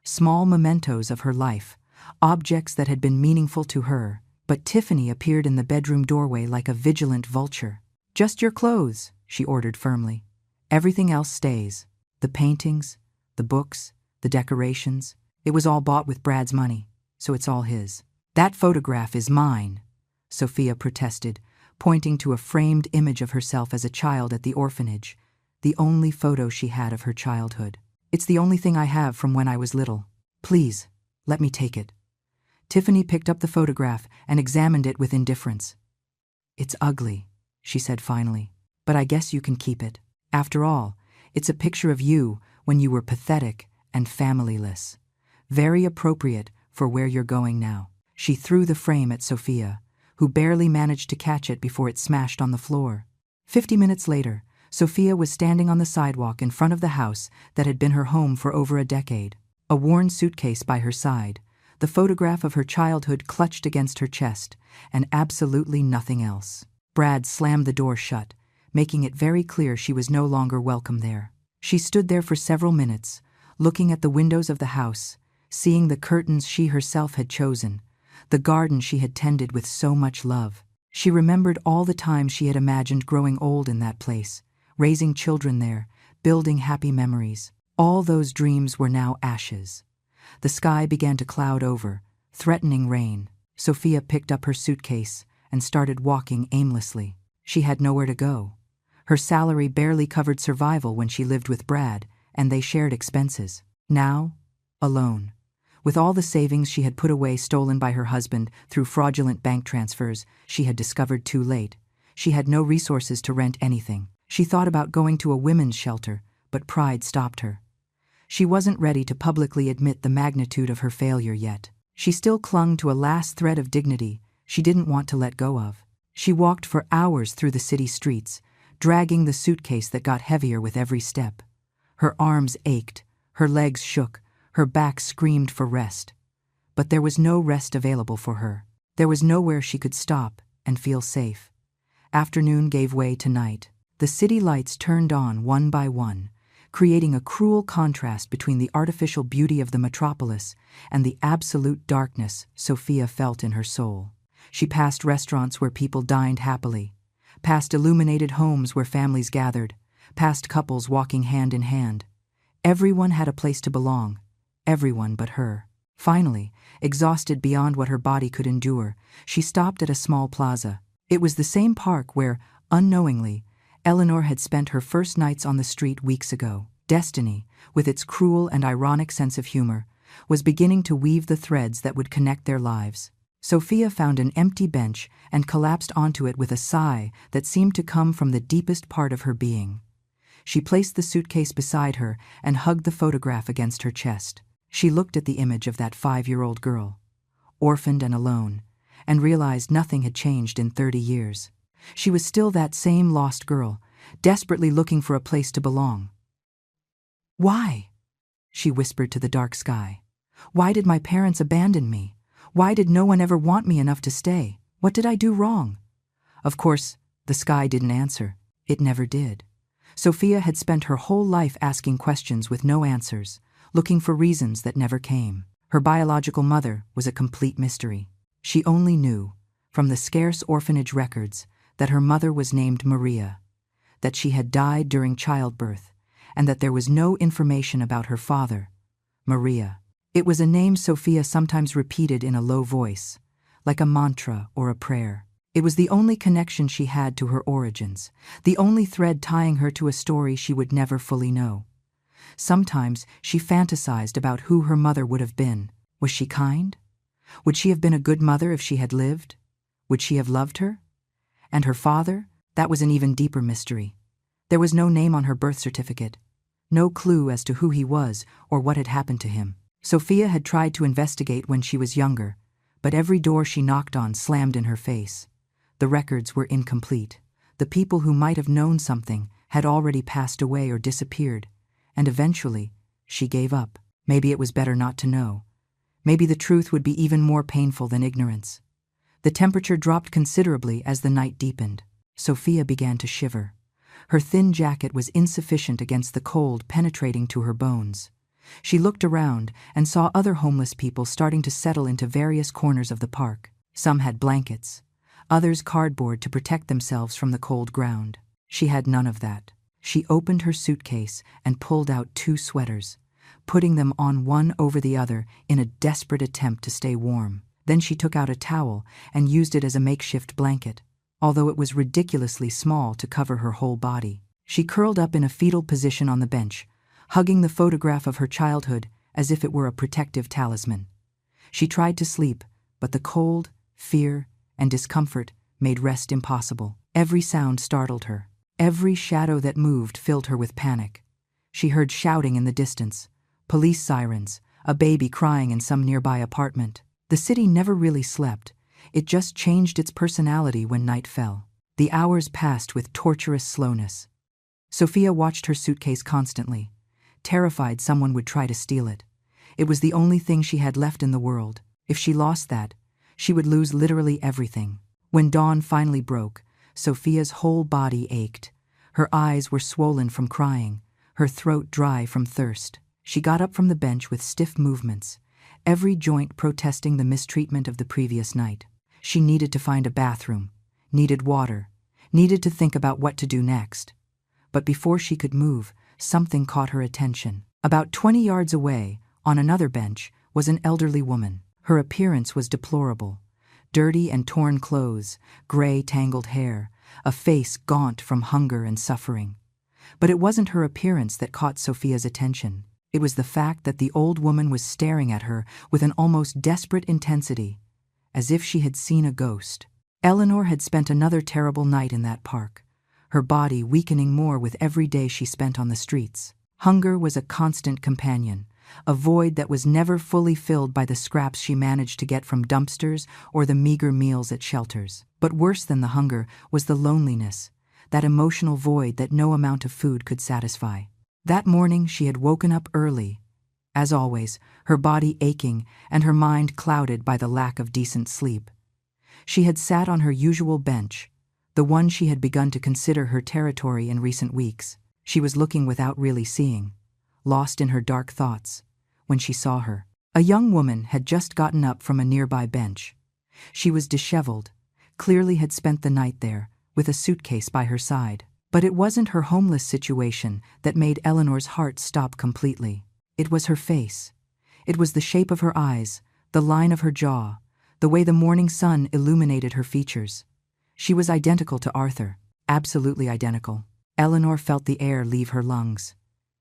small mementos of her life, objects that had been meaningful to her, but Tiffany appeared in the bedroom doorway like a vigilant vulture. "Just your clothes," she ordered firmly. "Everything else stays. The paintings, the books, the decorations. It was all bought with Brad's money, so it's all his." "That photograph is mine," Sophia protested, pointing to a framed image of herself as a child at the orphanage, the only photo she had of her childhood. "It's the only thing I have from when I was little. Please, let me take it." Tiffany picked up the photograph and examined it with indifference. "It's ugly," she said finally, "but I guess you can keep it. After all, it's a picture of you when you were pathetic and familyless. Very appropriate for where you're going now." She threw the frame at Sophia, who barely managed to catch it before it smashed on the floor. 50 minutes later, Sophia was standing on the sidewalk in front of the house that had been her home for over a decade. A worn suitcase by her side, the photograph of her childhood clutched against her chest, and absolutely nothing else. Brad slammed the door shut, making it very clear she was no longer welcome there. She stood there for several minutes, looking at the windows of the house, seeing the curtains she herself had chosen, the garden she had tended with so much love. She remembered all the times she had imagined growing old in that place, raising children there, building happy memories. All those dreams were now ashes. The sky began to cloud over, threatening rain. Sophia picked up her suitcase and started walking aimlessly. She had nowhere to go. Her salary barely covered survival when she lived with Brad, and they shared expenses. Now, alone, with all the savings she had put away stolen by her husband through fraudulent bank transfers she had discovered too late, she had no resources to rent anything. She thought about going to a women's shelter, but pride stopped her. She wasn't ready to publicly admit the magnitude of her failure yet. She still clung to a last thread of dignity she didn't want to let go of. She walked for hours through the city streets, dragging the suitcase that got heavier with every step. Her arms ached, her legs shook, her back screamed for rest. But there was no rest available for her. There was nowhere she could stop and feel safe. Afternoon gave way to night. The city lights turned on one by one, creating a cruel contrast between the artificial beauty of the metropolis and the absolute darkness Sophia felt in her soul. She passed restaurants where people dined happily, past illuminated homes where families gathered, past couples walking hand in hand. Everyone had a place to belong, everyone but her. Finally, exhausted beyond what her body could endure, she stopped at a small plaza. It was the same park where, unknowingly, Eleanor had spent her first nights on the street weeks ago. Destiny, with its cruel and ironic sense of humor, was beginning to weave the threads that would connect their lives. Sophia found an empty bench and collapsed onto it with a sigh that seemed to come from the deepest part of her being. She placed the suitcase beside her and hugged the photograph against her chest. She looked at the image of that 5-year-old girl, orphaned and alone, and realized nothing had changed in 30 years. She was still that same lost girl, desperately looking for a place to belong. "Why?" she whispered to the dark sky. "Why did my parents abandon me? Why did no one ever want me enough to stay? What did I do wrong?" Of course, the sky didn't answer. It never did. Sophia had spent her whole life asking questions with no answers, looking for reasons that never came. Her biological mother was a complete mystery. She only knew, from the scarce orphanage records, that her mother was named Maria, that she had died during childbirth, and that there was no information about her father, Maria. It was a name Sophia sometimes repeated in a low voice, like a mantra or a prayer. It was the only connection she had to her origins, the only thread tying her to a story she would never fully know. Sometimes she fantasized about who her mother would have been. Was she kind? Would she have been a good mother if she had lived? Would she have loved her? And her father? That was an even deeper mystery. There was no name on her birth certificate, no clue as to who he was or what had happened to him. Sophia had tried to investigate when she was younger, but every door she knocked on slammed in her face. The records were incomplete. The people who might have known something had already passed away or disappeared, and eventually, she gave up. Maybe it was better not to know. Maybe the truth would be even more painful than ignorance. The temperature dropped considerably as the night deepened. Sophia began to shiver. Her thin jacket was insufficient against the cold penetrating to her bones. She looked around and saw other homeless people starting to settle into various corners of the park. Some had blankets, others cardboard to protect themselves from the cold ground. She had none of that. She opened her suitcase and pulled out 2 sweaters, putting them on one over the other in a desperate attempt to stay warm. Then she took out a towel and used it as a makeshift blanket, although it was ridiculously small to cover her whole body. She curled up in a fetal position on the bench, hugging the photograph of her childhood as if it were a protective talisman. She tried to sleep, but the cold, fear, and discomfort made rest impossible. Every sound startled her. Every shadow that moved filled her with panic. She heard shouting in the distance, police sirens, a baby crying in some nearby apartment. The city never really slept. It just changed its personality when night fell. The hours passed with torturous slowness. Sophia watched her suitcase constantly, terrified someone would try to steal it. It was the only thing she had left in the world. If she lost that, she would lose literally everything. When dawn finally broke, Sophia's whole body ached. Her eyes were swollen from crying, her throat dry from thirst. She got up from the bench with stiff movements, every joint protesting the mistreatment of the previous night. She needed to find a bathroom, needed water, needed to think about what to do next. But before she could move, something caught her attention. About 20 yards away, on another bench, was an elderly woman. Her appearance was deplorable. Dirty and torn clothes, gray tangled hair, a face gaunt from hunger and suffering. But it wasn't her appearance that caught Sophia's attention. It was the fact that the old woman was staring at her with an almost desperate intensity, as if she had seen a ghost. Eleanor had spent another terrible night in that park, her body weakening more with every day she spent on the streets. Hunger was a constant companion, a void that was never fully filled by the scraps she managed to get from dumpsters or the meager meals at shelters. But worse than the hunger was the loneliness, that emotional void that no amount of food could satisfy. That morning she had woken up early, as always, her body aching and her mind clouded by the lack of decent sleep. She had sat on her usual bench, the one she had begun to consider her territory in recent weeks. She was looking without really seeing, lost in her dark thoughts, when she saw her. A young woman had just gotten up from a nearby bench. She was disheveled, clearly had spent the night there, with a suitcase by her side. But it wasn't her homeless situation that made Eleanor's heart stop completely. It was her face. It was the shape of her eyes, the line of her jaw, the way the morning sun illuminated her features. She was identical to Arthur, absolutely identical. Eleanor felt the air leave her lungs.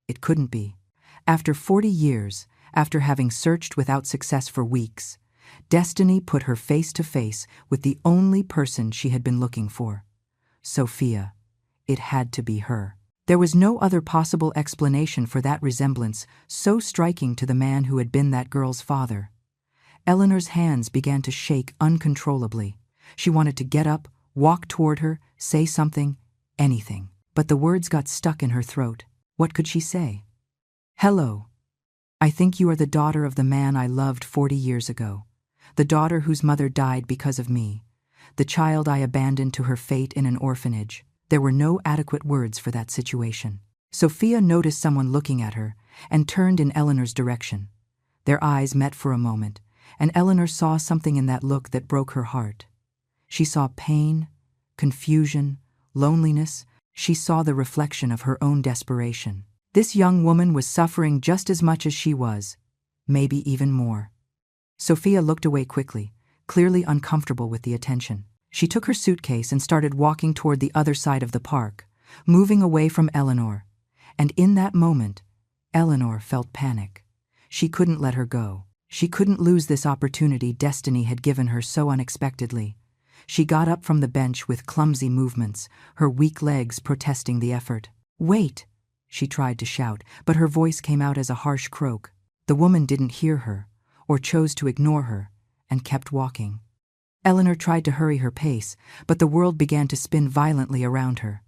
It couldn't be. After 40 years, after having searched without success for weeks, destiny put her face to face with the only person she had been looking for. Sophia. It had to be her. There was no other possible explanation for that resemblance so striking to the man who had been that girl's father. Eleanor's hands began to shake uncontrollably. She wanted to get up, walk toward her, say something, anything. But the words got stuck in her throat. What could she say? Hello. I think you are the daughter of the man I loved 40 years ago. The daughter whose mother died because of me. The child I abandoned to her fate in an orphanage. There were no adequate words for that situation. Sophia noticed someone looking at her and turned in Eleanor's direction. Their eyes met for a moment, and Eleanor saw something in that look that broke her heart. She saw pain, confusion, loneliness. She saw the reflection of her own desperation. This young woman was suffering just as much as she was, maybe even more. Sophia looked away quickly, clearly uncomfortable with the attention. She took her suitcase and started walking toward the other side of the park, moving away from Eleanor. And in that moment, Eleanor felt panic. She couldn't let her go. She couldn't lose this opportunity destiny had given her so unexpectedly. She got up from the bench with clumsy movements, her weak legs protesting the effort. Wait! She tried to shout, but her voice came out as a harsh croak. The woman didn't hear her, or chose to ignore her, and kept walking. Eleanor tried to hurry her pace, but the world began to spin violently around her.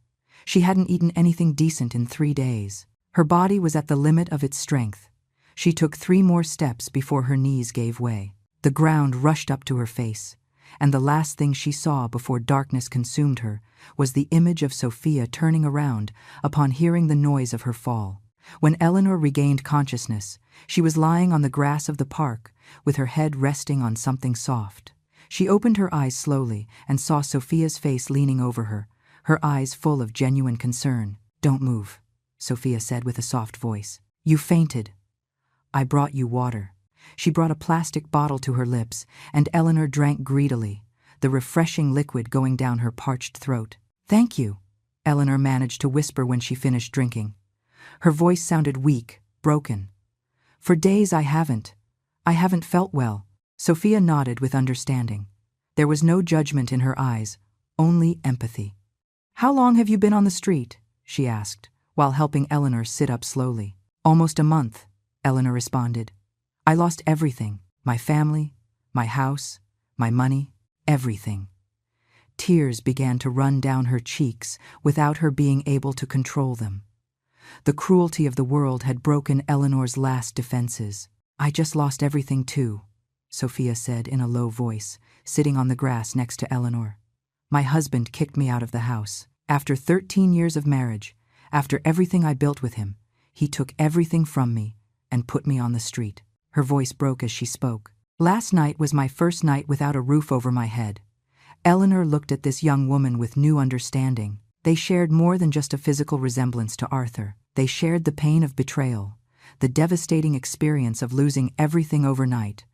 She hadn't eaten anything decent in 3 days. Her body was at the limit of its strength. She took 3 more steps before her knees gave way. The ground rushed up to her face, and the last thing she saw before darkness consumed her was the image of Sophia turning around upon hearing the noise of her fall. When Eleanor regained consciousness, she was lying on the grass of the park, with her head resting on something soft. She opened her eyes slowly and saw Sophia's face leaning over her, her eyes full of genuine concern. Don't move, Sophia said with a soft voice. You fainted. I brought you water. She brought a plastic bottle to her lips, and Eleanor drank greedily, the refreshing liquid going down her parched throat. Thank you, Eleanor managed to whisper when she finished drinking. Her voice sounded weak, broken. For days I haven't felt well. Sophia nodded with understanding. There was no judgment in her eyes, only empathy. How long have you been on the street? She asked, while helping Eleanor sit up slowly. Almost a month, Eleanor responded. I lost everything, my family, my house, my money, everything. Tears began to run down her cheeks without her being able to control them. The cruelty of the world had broken Eleanor's last defenses. I just lost everything too, Sophia said in a low voice, sitting on the grass next to Eleanor. My husband kicked me out of the house. After 13 years of marriage, after everything I built with him, he took everything from me and put me on the street. Her voice broke as she spoke. Last night was my first night without a roof over my head. Eleanor looked at this young woman with new understanding. They shared more than just a physical resemblance to Arthur. They shared the pain of betrayal, the devastating experience of losing everything overnight,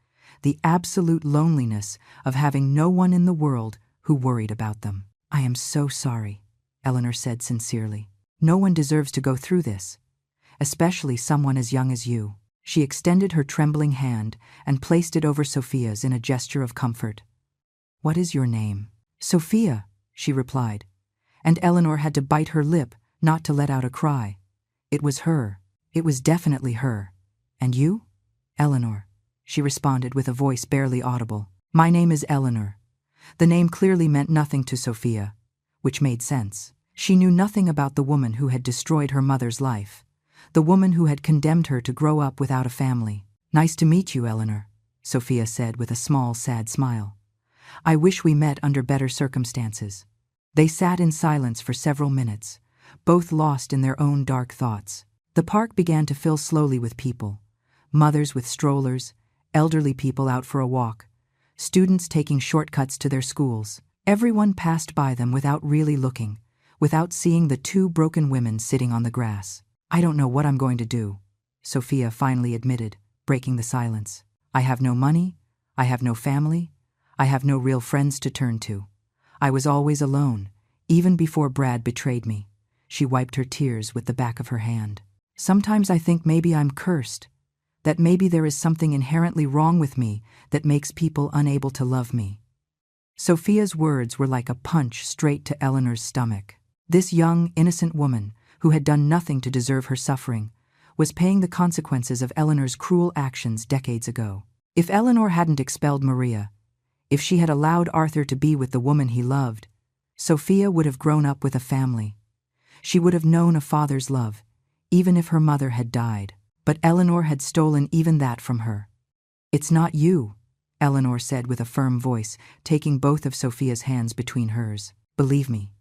the absolute loneliness of having no one in the world who worried about them. I am so sorry, Eleanor said sincerely. No one deserves to go through this, especially someone as young as you. She extended her trembling hand and placed it over Sophia's in a gesture of comfort. What is your name? Sophia, she replied, and Eleanor had to bite her lip not to let out a cry. It was her. It was definitely her. And you? Eleanor, she responded with a voice barely audible. My name is Eleanor. The name clearly meant nothing to Sophia, which made sense. She knew nothing about the woman who had destroyed her mother's life, the woman who had condemned her to grow up without a family. Nice to meet you, Eleanor, Sophia said with a small, sad smile. I wish we met under better circumstances. They sat in silence for several minutes, both lost in their own dark thoughts. The park began to fill slowly with people, mothers with strollers, elderly people out for a walk, students taking shortcuts to their schools. Everyone passed by them without really looking, without seeing the two broken women sitting on the grass. I don't know what I'm going to do, Sophia finally admitted, breaking the silence. I have no money, I have no family, I have no real friends to turn to. I was always alone, even before Brad betrayed me. She wiped her tears with the back of her hand. Sometimes I think maybe I'm cursed, that maybe there is something inherently wrong with me that makes people unable to love me. Sophia's words were like a punch straight to Eleanor's stomach. This young, innocent woman, who had done nothing to deserve her suffering, was paying the consequences of Eleanor's cruel actions decades ago. If Eleanor hadn't expelled Maria, if she had allowed Arthur to be with the woman he loved, Sophia would have grown up with a family. She would have known a father's love, even if her mother had died. But Eleanor had stolen even that from her. It's not you, Eleanor said with a firm voice, taking both of Sophia's hands between hers. Believe me,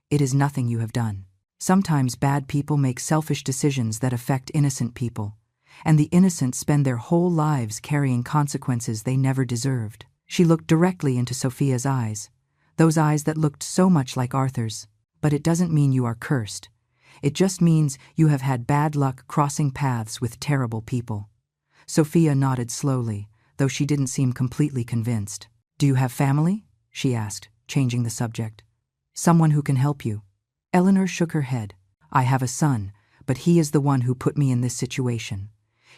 it is nothing you have done. Sometimes bad people make selfish decisions that affect innocent people, and the innocent spend their whole lives carrying consequences they never deserved. She looked directly into Sophia's eyes, those eyes that looked so much like Arthur's. But it doesn't mean you are cursed. It just means you have had bad luck crossing paths with terrible people. Sophia nodded slowly, though she didn't seem completely convinced. Do you have family? She asked, changing the subject. Someone who can help you? Eleanor shook her head. I have a son, but he is the one who put me in this situation.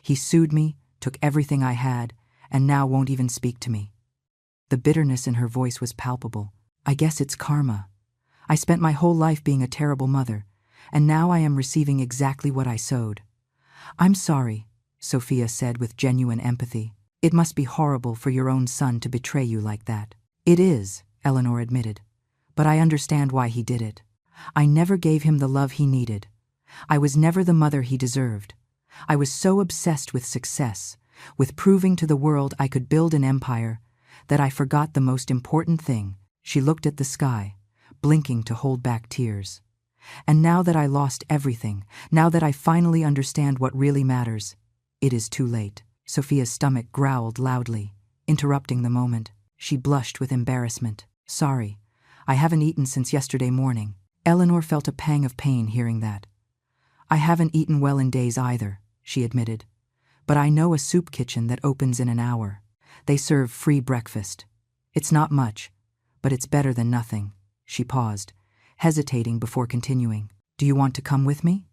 He sued me, took everything I had, and now won't even speak to me. The bitterness in her voice was palpable. I guess it's karma. I spent my whole life being a terrible mother, and now I am receiving exactly what I sowed. I'm sorry, Sophia said with genuine empathy. It must be horrible for your own son to betray you like that. It is, Eleanor admitted, but I understand why he did it. I never gave him the love he needed. I was never the mother he deserved. I was so obsessed with success, with proving to the world I could build an empire, that I forgot the most important thing. She looked at the sky, blinking to hold back tears. And now that I lost everything, now that I finally understand what really matters, it is too late. Sophia's stomach growled loudly, interrupting the moment. She blushed with embarrassment. Sorry, I haven't eaten since yesterday morning. Eleanor felt a pang of pain hearing that. I haven't eaten well in days either, she admitted. But I know a soup kitchen that opens in an hour. They serve free breakfast. It's not much, but it's better than nothing. She paused, hesitating before continuing. Do you want to come with me?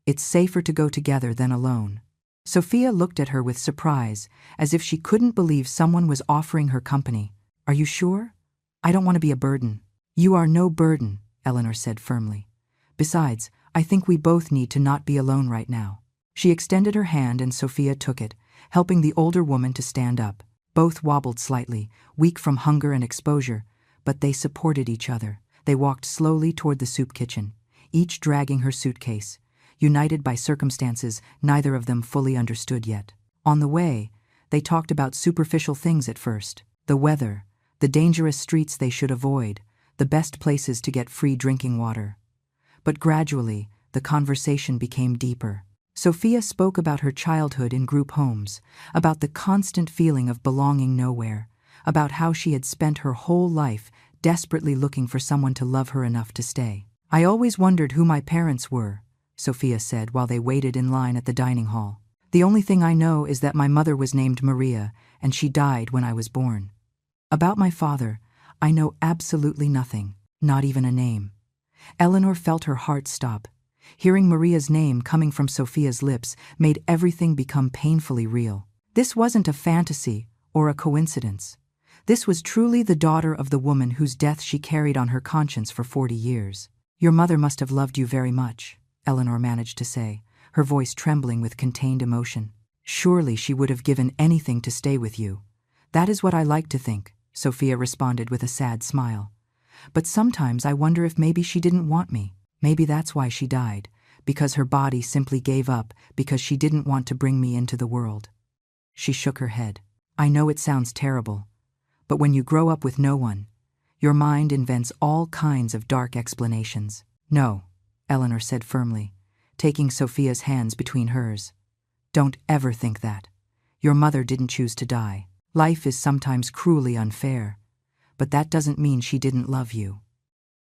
It's safer to go together than alone. Sophia looked at her with surprise, as if she couldn't believe someone was offering her company. Are you sure? I don't want to be a burden. You are no burden, Eleanor said firmly. Besides, I think we both need to not be alone right now. She extended her hand and Sophia took it, helping the older woman to stand up. Both wobbled slightly, weak from hunger and exposure, but they supported each other. They walked slowly toward the soup kitchen, each dragging her suitcase, united by circumstances neither of them fully understood yet. On the way, they talked about superficial things at first. The weather, the dangerous streets they should avoid, the best places to get free drinking water. But gradually, the conversation became deeper. Sophia spoke about her childhood in group homes, about the constant feeling of belonging nowhere, about how she had spent her whole life desperately looking for someone to love her enough to stay. I always wondered who my parents were, Sophia said while they waited in line at the dining hall. The only thing I know is that my mother was named Maria, and she died when I was born. About my father, I know absolutely nothing, not even a name. Eleanor felt her heart stop. Hearing Maria's name coming from Sophia's lips made everything become painfully real. This wasn't a fantasy or a coincidence. This was truly the daughter of the woman whose death she carried on her conscience for 40 years. Your mother must have loved you very much, Eleanor managed to say, her voice trembling with contained emotion. Surely she would have given anything to stay with you. That is what I like to think, Sophia responded with a sad smile. But sometimes I wonder if maybe she didn't want me. Maybe that's why she died, because her body simply gave up because she didn't want to bring me into the world. She shook her head. I know it sounds terrible, but when you grow up with no one, your mind invents all kinds of dark explanations. No, Eleanor said firmly, taking Sophia's hands between hers. Don't ever think that. Your mother didn't choose to die. Life is sometimes cruelly unfair, but that doesn't mean she didn't love you.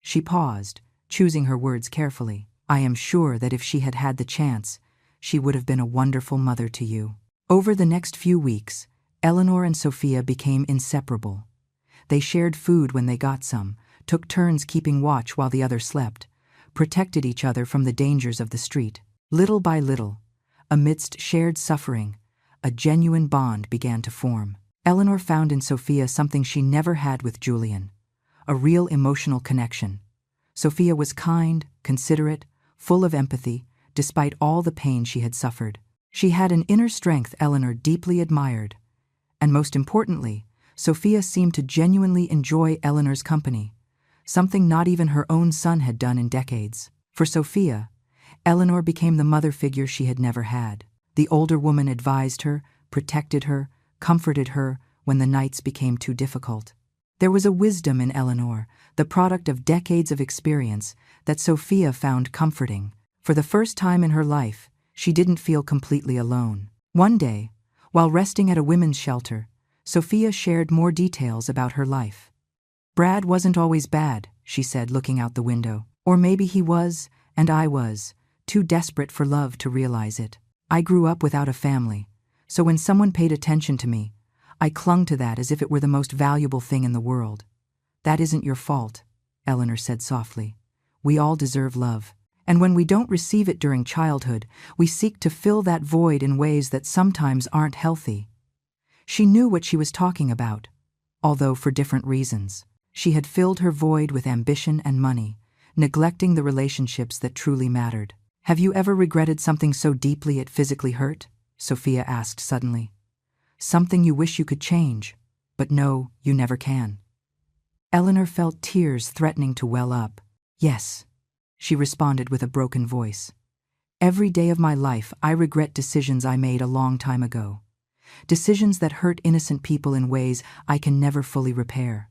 She paused, choosing her words carefully. I am sure that if she had had the chance, she would have been a wonderful mother to you. Over the next few weeks, Eleanor and Sophia became inseparable. They shared food when they got some, took turns keeping watch while the other slept, protected each other from the dangers of the street. Little by little, amidst shared suffering, a genuine bond began to form. Eleanor found in Sophia something she never had with Julian, a real emotional connection. Sophia was kind, considerate, full of empathy, despite all the pain she had suffered. She had an inner strength Eleanor deeply admired, and most importantly, Sophia seemed to genuinely enjoy Eleanor's company, something not even her own son had done in decades. For Sophia, Eleanor became the mother figure she had never had. The older woman advised her, protected her, comforted her when the nights became too difficult. There was a wisdom in Eleanor, the product of decades of experience, that Sophia found comforting. For the first time in her life, she didn't feel completely alone. One day, while resting at a women's shelter, Sophia shared more details about her life. Brad wasn't always bad, she said, looking out the window. Or maybe he was, and I was, too desperate for love to realize it. I grew up without a family, so when someone paid attention to me, I clung to that as if it were the most valuable thing in the world. That isn't your fault, Eleanor said softly. We all deserve love. And when we don't receive it during childhood, we seek to fill that void in ways that sometimes aren't healthy. She knew what she was talking about, although for different reasons. She had filled her void with ambition and money, neglecting the relationships that truly mattered. Have you ever regretted something so deeply it physically hurt? Sophia asked suddenly. Something you wish you could change, but no, you never can. Eleanor felt tears threatening to well up. Yes, she responded with a broken voice. Every day of my life I regret decisions I made a long time ago. Decisions that hurt innocent people in ways I can never fully repair.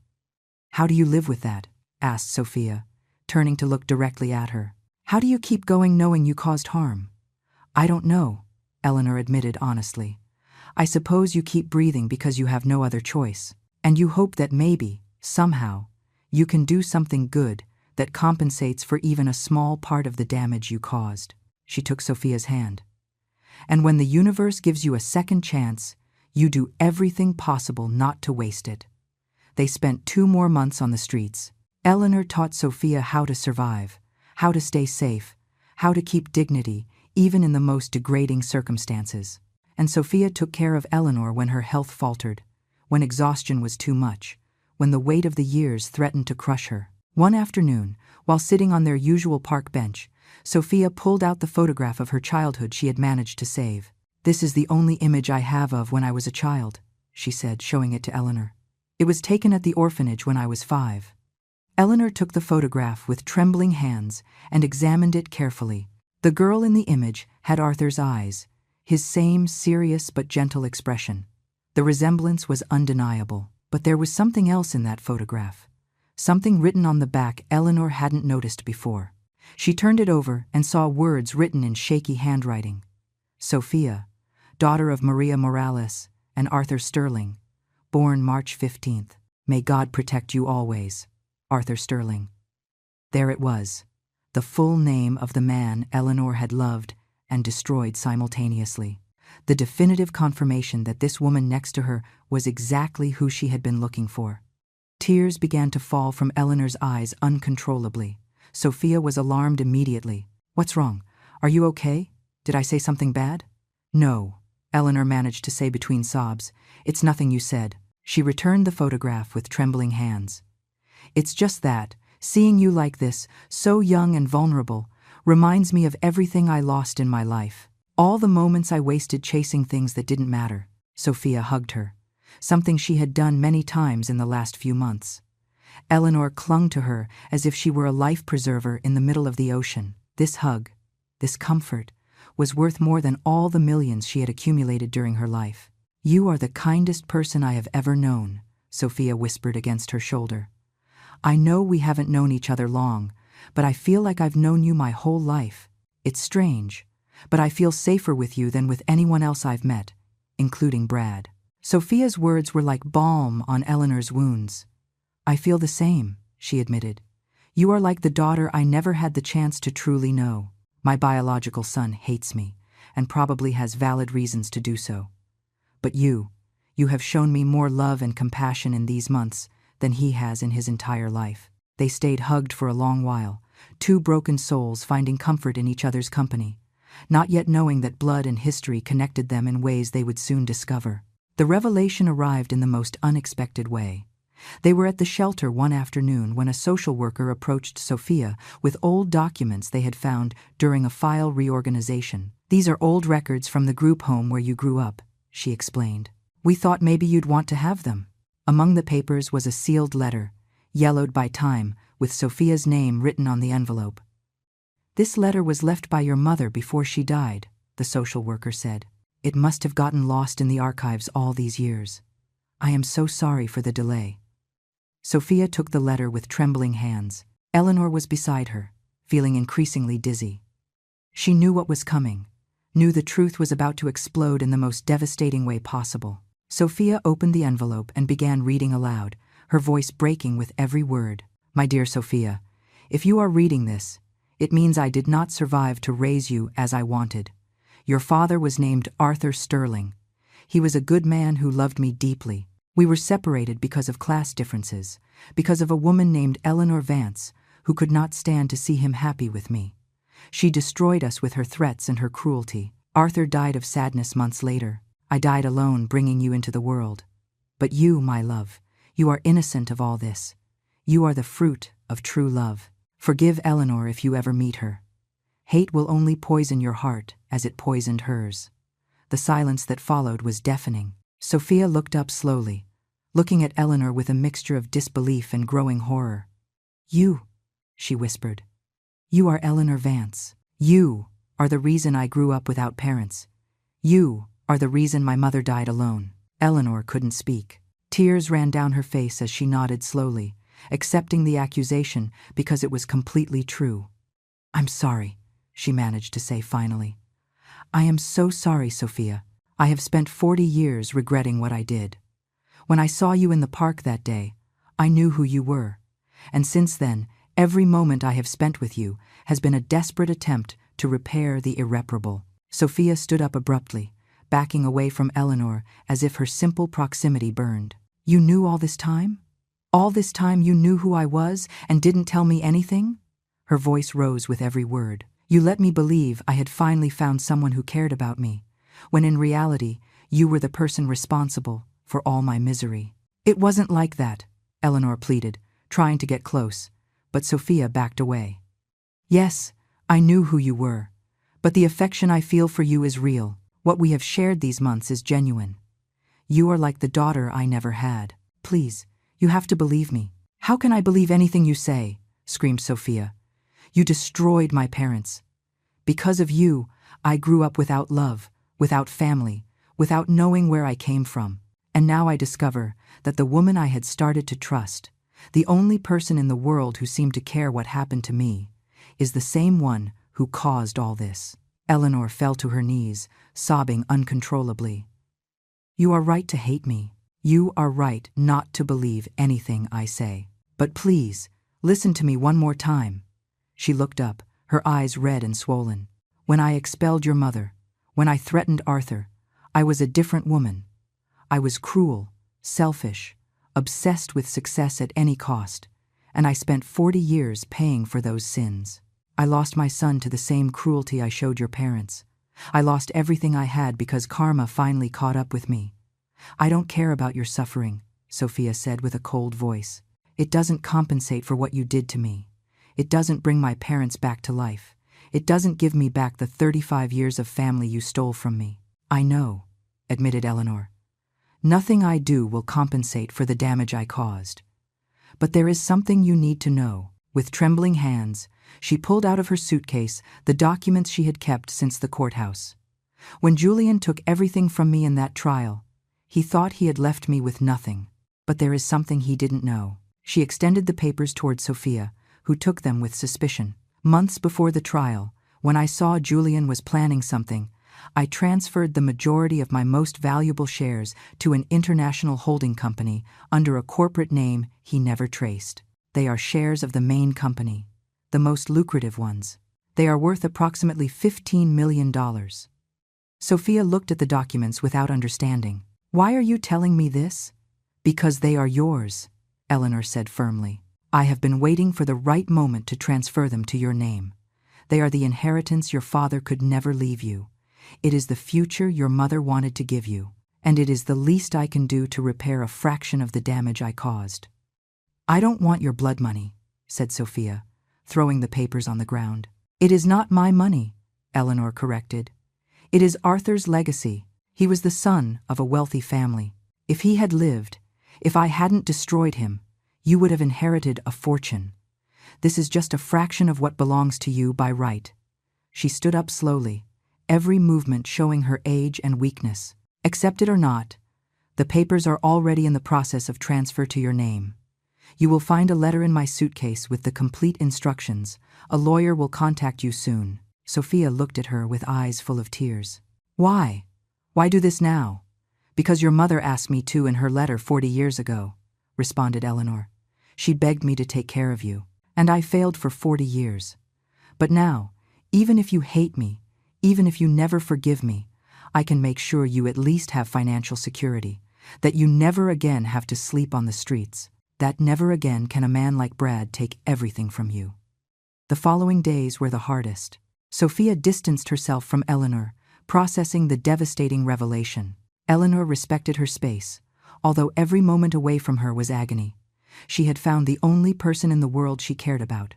How do you live with that? Asked Sophia, turning to look directly at her. How do you keep going knowing you caused harm? I don't know, Eleanor admitted honestly. I suppose you keep breathing because you have no other choice, and you hope that maybe, somehow, you can do something good that compensates for even a small part of the damage you caused. She took Sophia's hand. And when the universe gives you a second chance, you do everything possible not to waste it. They spent 2 more months on the streets. Eleanor taught Sophia how to survive, how to stay safe, how to keep dignity, even in the most degrading circumstances. And Sophia took care of Eleanor when her health faltered, when exhaustion was too much, when the weight of the years threatened to crush her. One afternoon, while sitting on their usual park bench, Sophia pulled out the photograph of her childhood she had managed to save. This is the only image I have of when I was a child, she said, showing it to Eleanor. It was taken at the orphanage when I was 5. Eleanor took the photograph with trembling hands and examined it carefully. The girl in the image had Arthur's eyes, his same serious but gentle expression. The resemblance was undeniable, but there was something else in that photograph. Something written on the back Eleanor hadn't noticed before. She turned it over and saw words written in shaky handwriting. Sophia, daughter of Maria Morales and Arthur Sterling, born March 15th. May God protect you always, Arthur Sterling. There it was, the full name of the man Eleanor had loved and destroyed simultaneously. The definitive confirmation that this woman next to her was exactly who she had been looking for. Tears began to fall from Eleanor's eyes uncontrollably. Sophia was alarmed immediately. What's wrong? Are you okay? Did I say something bad? No, Eleanor managed to say between sobs. It's nothing you said. She returned the photograph with trembling hands. It's just that, seeing you like this, so young and vulnerable, Reminds me of everything I lost in my life. All the moments I wasted chasing things that didn't matter. Sophia hugged her, something she had done many times in the last few months. Eleanor clung to her as if she were a life preserver in the middle of the ocean. This hug, this comfort, was worth more than all the millions she had accumulated during her life. "You are the kindest person I have ever known," Sophia whispered against her shoulder. "I know we haven't known each other long, but I feel like I've known you my whole life. It's strange, but I feel safer with you than with anyone else I've met, including Brad." Sophia's words were like balm on Eleanor's wounds. "I feel the same," she admitted. "You are like the daughter I never had the chance to truly know. My biological son hates me, and probably has valid reasons to do so. But you have shown me more love and compassion in these months than he has in his entire life." They stayed hugged for a long while, two broken souls finding comfort in each other's company, not yet knowing that blood and history connected them in ways they would soon discover. The revelation arrived in the most unexpected way. They were at the shelter one afternoon when a social worker approached Sophia with old documents they had found during a file reorganization. "These are old records from the group home where you grew up," she explained. "We thought maybe you'd want to have them." Among the papers was a sealed letter, yellowed by time, with Sophia's name written on the envelope. "This letter was left by your mother before she died," the social worker said. "It must have gotten lost in the archives all these years. I am so sorry for the delay." Sophia took the letter with trembling hands. Eleanor was beside her, feeling increasingly dizzy. She knew what was coming, knew the truth was about to explode in the most devastating way possible. Sophia opened the envelope and began reading aloud, her voice breaking with every word. "My dear Sophia, if you are reading this, it means I did not survive to raise you as I wanted. Your father was named Arthur Sterling. He was a good man who loved me deeply. We were separated because of class differences, because of a woman named Eleanor Vance, who could not stand to see him happy with me. She destroyed us with her threats and her cruelty. Arthur died of sadness months later. I died alone, bringing you into the world. But you, my love, you are innocent of all this. You are the fruit of true love. Forgive Eleanor if you ever meet her. Hate will only poison your heart as it poisoned hers." The silence that followed was deafening. Sophia looked up slowly, looking at Eleanor with a mixture of disbelief and growing horror. "You," she whispered. "You are Eleanor Vance. You are the reason I grew up without parents. You are the reason my mother died alone." Eleanor couldn't speak. Tears ran down her face as she nodded slowly, accepting the accusation because it was completely true. "I'm sorry," she managed to say finally. "I am so sorry, Sophia. I have spent 40 years regretting what I did. When I saw you in the park that day, I knew who you were, and since then, every moment I have spent with you has been a desperate attempt to repair the irreparable." Sophia stood up abruptly, backing away from Eleanor as if her simple proximity burned. "You knew all this time? All this time you knew who I was and didn't tell me anything?" Her voice rose with every word. "You let me believe I had finally found someone who cared about me, when in reality, you were the person responsible for all my misery." "It wasn't like that," Eleanor pleaded, trying to get close, but Sophia backed away. "Yes, I knew who you were, but the affection I feel for you is real. What we have shared these months is genuine. You are like the daughter I never had. Please, you have to believe me." "How can I believe anything you say?" screamed Sophia. "You destroyed my parents. Because of you, I grew up without love, without family, without knowing where I came from. And now I discover that the woman I had started to trust, the only person in the world who seemed to care what happened to me, is the same one who caused all this." Eleanor fell to her knees, sobbing uncontrollably. "You are right to hate me. You are right not to believe anything I say. But please, listen to me one more time." She looked up, her eyes red and swollen. "When I expelled your mother, when I threatened Arthur, I was a different woman. I was cruel, selfish, obsessed with success at any cost, and I spent 40 years paying for those sins. I lost my son to the same cruelty I showed your parents. I lost everything I had because karma finally caught up with me. I don't care about your suffering," Sophia said with a cold voice. "It doesn't compensate for what you did to me. It doesn't bring my parents back to life. It doesn't give me back the 35 years of family you stole from me. I know, admitted Eleanor. Nothing I do will compensate for the damage I caused. But there is something you need to know. With trembling hands, she pulled out of her suitcase the documents she had kept since the courthouse. When Julian took everything from me in that trial, he thought he had left me with nothing. But there is something he didn't know. She extended the papers toward Sophia, who took them with suspicion. Months before the trial, when I saw Julian was planning something, I transferred the majority of my most valuable shares to an international holding company under a corporate name he never traced. They are shares of the main company, the most lucrative ones. They are worth approximately $15 million. Sophia looked at the documents without understanding. Why are you telling me this? Because they are yours, Eleanor said firmly. I have been waiting for the right moment to transfer them to your name. They are the inheritance your father could never leave you. It is the future your mother wanted to give you, and it is the least I can do to repair a fraction of the damage I caused. I don't want your blood money, said Sophia, throwing the papers on the ground. It is not my money, Eleanor corrected. It is Arthur's legacy. He was the son of a wealthy family. If he had lived, if I hadn't destroyed him, you would have inherited a fortune. This is just a fraction of what belongs to you by right. She stood up slowly, every movement showing her age and weakness. Accept it or not, the papers are already in the process of transfer to your name. You will find a letter in my suitcase with the complete instructions. A lawyer will contact you soon. Sophia looked at her with eyes full of tears. Why? Why do this now? Because your mother asked me to in her letter 40 years ago, responded Eleanor. She begged me to take care of you, and I failed for 40 years. But now, even if you hate me, even if you never forgive me, I can make sure you at least have financial security, that you never again have to sleep on the streets, that never again can a man like Brad take everything from you. The following days were the hardest. Sophia distanced herself from Eleanor, processing the devastating revelation. Eleanor respected her space, although every moment away from her was agony. She had found the only person in the world she cared about,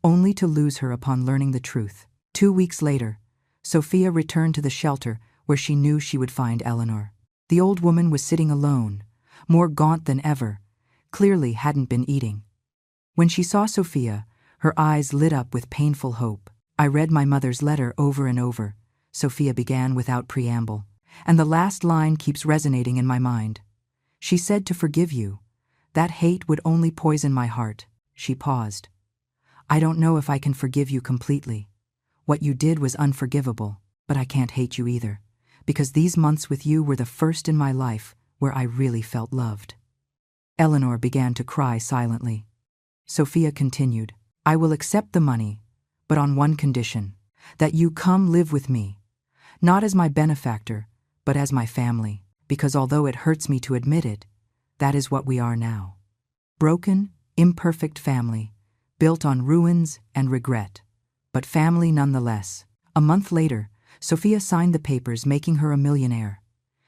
only to lose her upon learning the truth. 2 weeks later, Sophia returned to the shelter where she knew she would find Eleanor. The old woman was sitting alone, more gaunt than ever, clearly hadn't been eating. When she saw Sophia, her eyes lit up with painful hope. I read my mother's letter over and over, Sophia began without preamble, and the last line keeps resonating in my mind. She said to forgive you. That hate would only poison my heart. She paused. I don't know if I can forgive you completely. What you did was unforgivable, but I can't hate you either, because these months with you were the first in my life where I really felt loved. Eleanor began to cry silently. Sophia continued, I will accept the money, but on one condition, that you come live with me, not as my benefactor, but as my family, because although it hurts me to admit it, that is what we are now. Broken, imperfect family, built on ruins and regret, but family nonetheless. A month later, Sophia signed the papers making her a millionaire.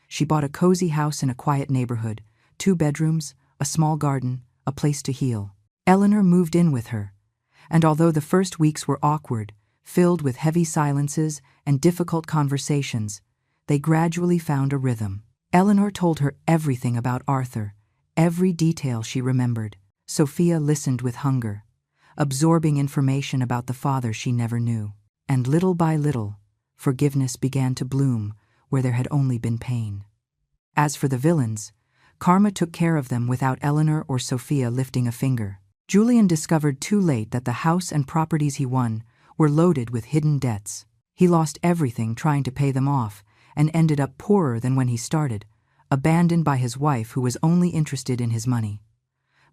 She bought a cozy house in a quiet neighborhood, 2 bedrooms, a small garden, a place to heal. Eleanor moved in with her, and although the first weeks were awkward, filled with heavy silences and difficult conversations, they gradually found a rhythm. Eleanor told her everything about Arthur, every detail she remembered. Sophia listened with hunger, absorbing information about the father she never knew. And little by little, forgiveness began to bloom where there had only been pain. As for the villains, karma took care of them without Eleanor or Sophia lifting a finger. Julian discovered too late that the house and properties he won were loaded with hidden debts. He lost everything trying to pay them off and ended up poorer than when he started, abandoned by his wife who was only interested in his money.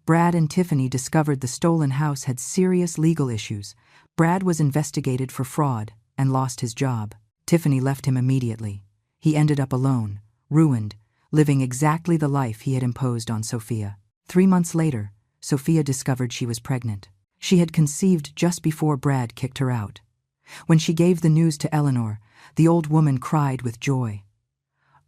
Brad and Tiffany discovered the stolen house had serious legal issues. Brad was investigated for fraud and lost his job. Tiffany left him immediately. He ended up alone, ruined, living exactly the life he had imposed on Sophia. 3 months later, Sophia discovered she was pregnant. She had conceived just before Brad kicked her out. When she gave the news to Eleanor, the old woman cried with joy.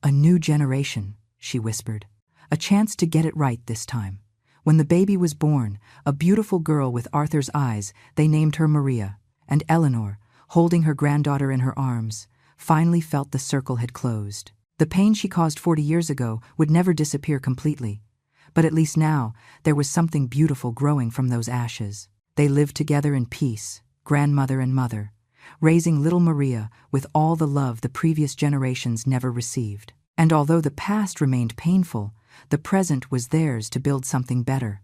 A new generation, she whispered. A chance to get it right this time. When the baby was born, a beautiful girl with Arthur's eyes, they named her Maria, and Eleanor, holding her granddaughter in her arms, finally felt the circle had closed. The pain she caused 40 years ago would never disappear completely, but at least now there was something beautiful growing from those ashes. They lived together in peace, grandmother and mother, raising little Maria with all the love the previous generations never received. And although the past remained painful, the present was theirs to build something better.